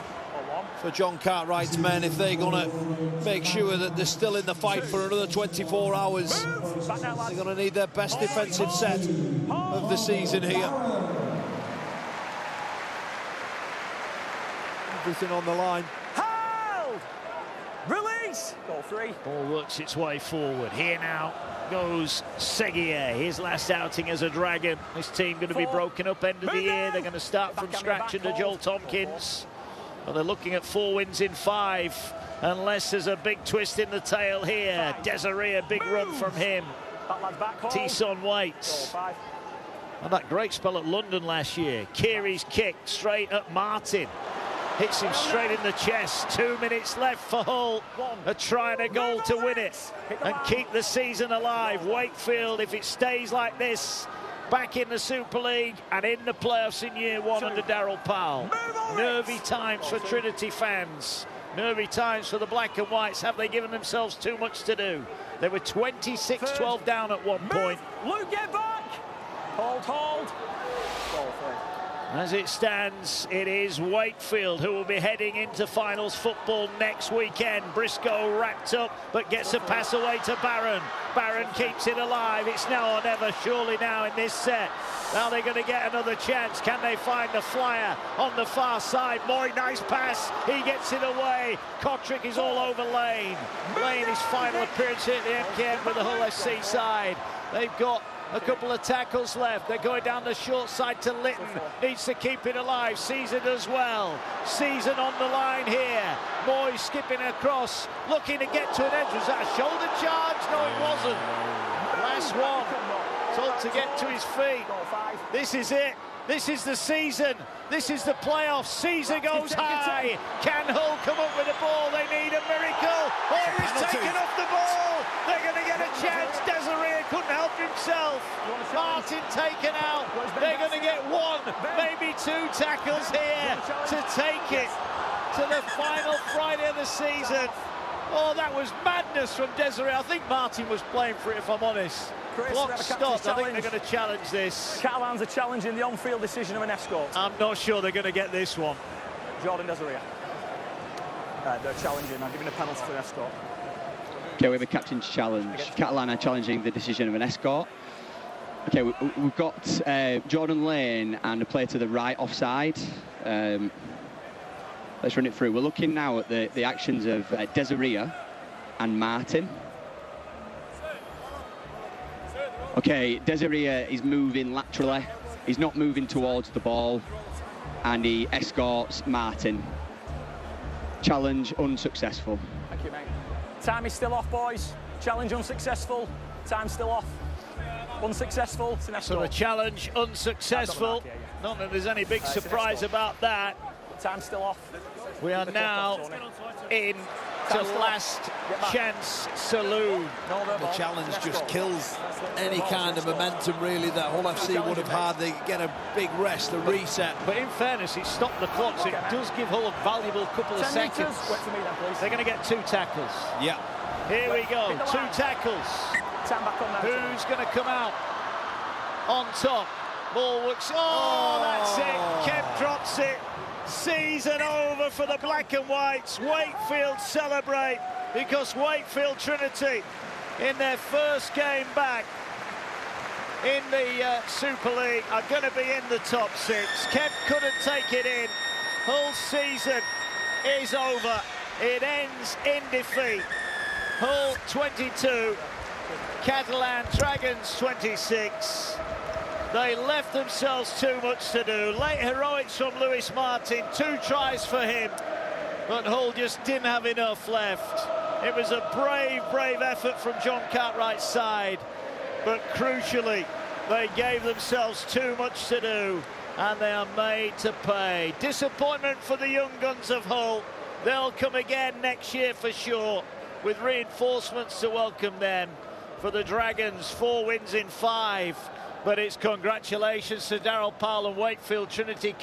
for John Cartwright's men if they're going to make sure that they're still in the fight for another 24 hours. Back now, lads. They're going to need their best defensive set of the season here. Everything on the line. Hold. Release. boys! Goal 3. Ball works its way forward. Here now goes Seguier, his last outing as a Dragon. This team going to be broken up end of the year. They're going to start from scratch under Joel Tompkins. But they're looking at 4 wins in 5. Unless there's a big twist in the tail here. Desiree, a big run from him. Tyson Waits. And that great spell at London last year. Kiri's kick straight at Martin. Hits him straight in the chest. 2 minutes left for Hull. A try and a goal to win it and keep the season alive. Wakefield, if it stays like this, back in the Super League and in the playoffs in year 1 under Daryl Powell. Nervy times for Trinity fans. Nervy times for the Black and Whites. Have they given themselves too much to do? They were 26-12 down at one point. Luke, get back! Hold. Goal 3. As it stands, it is Wakefield who will be heading into finals football next weekend. Briscoe wrapped up, but gets a pass away to Barron. Barron keeps it alive. It's now or never, surely now in this set. Now they're going to get another chance. Can they find the flyer on the far side? Moy, nice pass. He gets it away. Kotrick is all over Lane. Lane, his final appearance here at the MKM with the Hull FC side. They've got a couple of tackles left. They're going down the short side to Litton. Needs to keep it alive. Season as well. Season on the line here. Moy skipping across, looking to get to an edge. Was that a shoulder charge? No, it wasn't. Last one. Told to get to his feet. This is it. This is the season. This is the playoffs. Season goes high. Can Hull come up with a ball? They need a miracle. Oh, he's taken off the ball. They're going to get a chance. Desiree couldn't help himself. Martin taken out. They're going to get 1, maybe 2 tackles here to take it to the final Friday of the season. Oh, that was madness from Desiree. I think Martin was playing for it, if I'm honest. Clock stopped. I think they're going to challenge this. Catalans are challenging the on-field decision of an escort. I'm not sure they're going to get this one. Jordan Desiree. They're challenging. I'm giving a penalty for an escort. Okay, we have a captain's challenge. Catalan are challenging the decision of an escort. Okay, we've got Jordan Lane and a player to the right offside. Let's run it through. We're looking now at the actions of Desiree and Martin. Okay, Desiree is moving laterally. He's not moving towards the ball, and he escorts Martin. Challenge unsuccessful. Thank you, mate. Time is still off, boys. Challenge unsuccessful. Time still off. Unsuccessful. It's an escort. So the challenge unsuccessful. Not that there's any big surprise about that. Time's still off. We are now in to last chance saloon. The challenge just kills any kind of momentum really that Hull FC would have had. They get a big rest, a reset. But in fairness, it stopped the clock, so it does give Hull a valuable couple of seconds. They're going to get 2 tackles. Yeah. Here we go, 2 tackles. Who's going to come out on top? Ball works. Oh, that's it. Kemp drops it. Season over for the Black and Whites. Wakefield celebrate because Wakefield Trinity in their first game back in the Super League are going to be in the top 6. Kemp couldn't take it in. Hull's season is over. It ends in defeat. Hull 22, Catalan Dragons 26. They left themselves too much to do. Late heroics from Lewis Martin, 2 tries for him, but Hull just didn't have enough left. It was a brave effort from John Cartwright's side, but crucially, they gave themselves too much to do, and they are made to pay. Disappointment for the young guns of Hull. They'll come again next year for sure, with reinforcements to welcome them. For the Dragons, 4 wins in 5. But it's congratulations to Daryl Powell and Wakefield Trinity.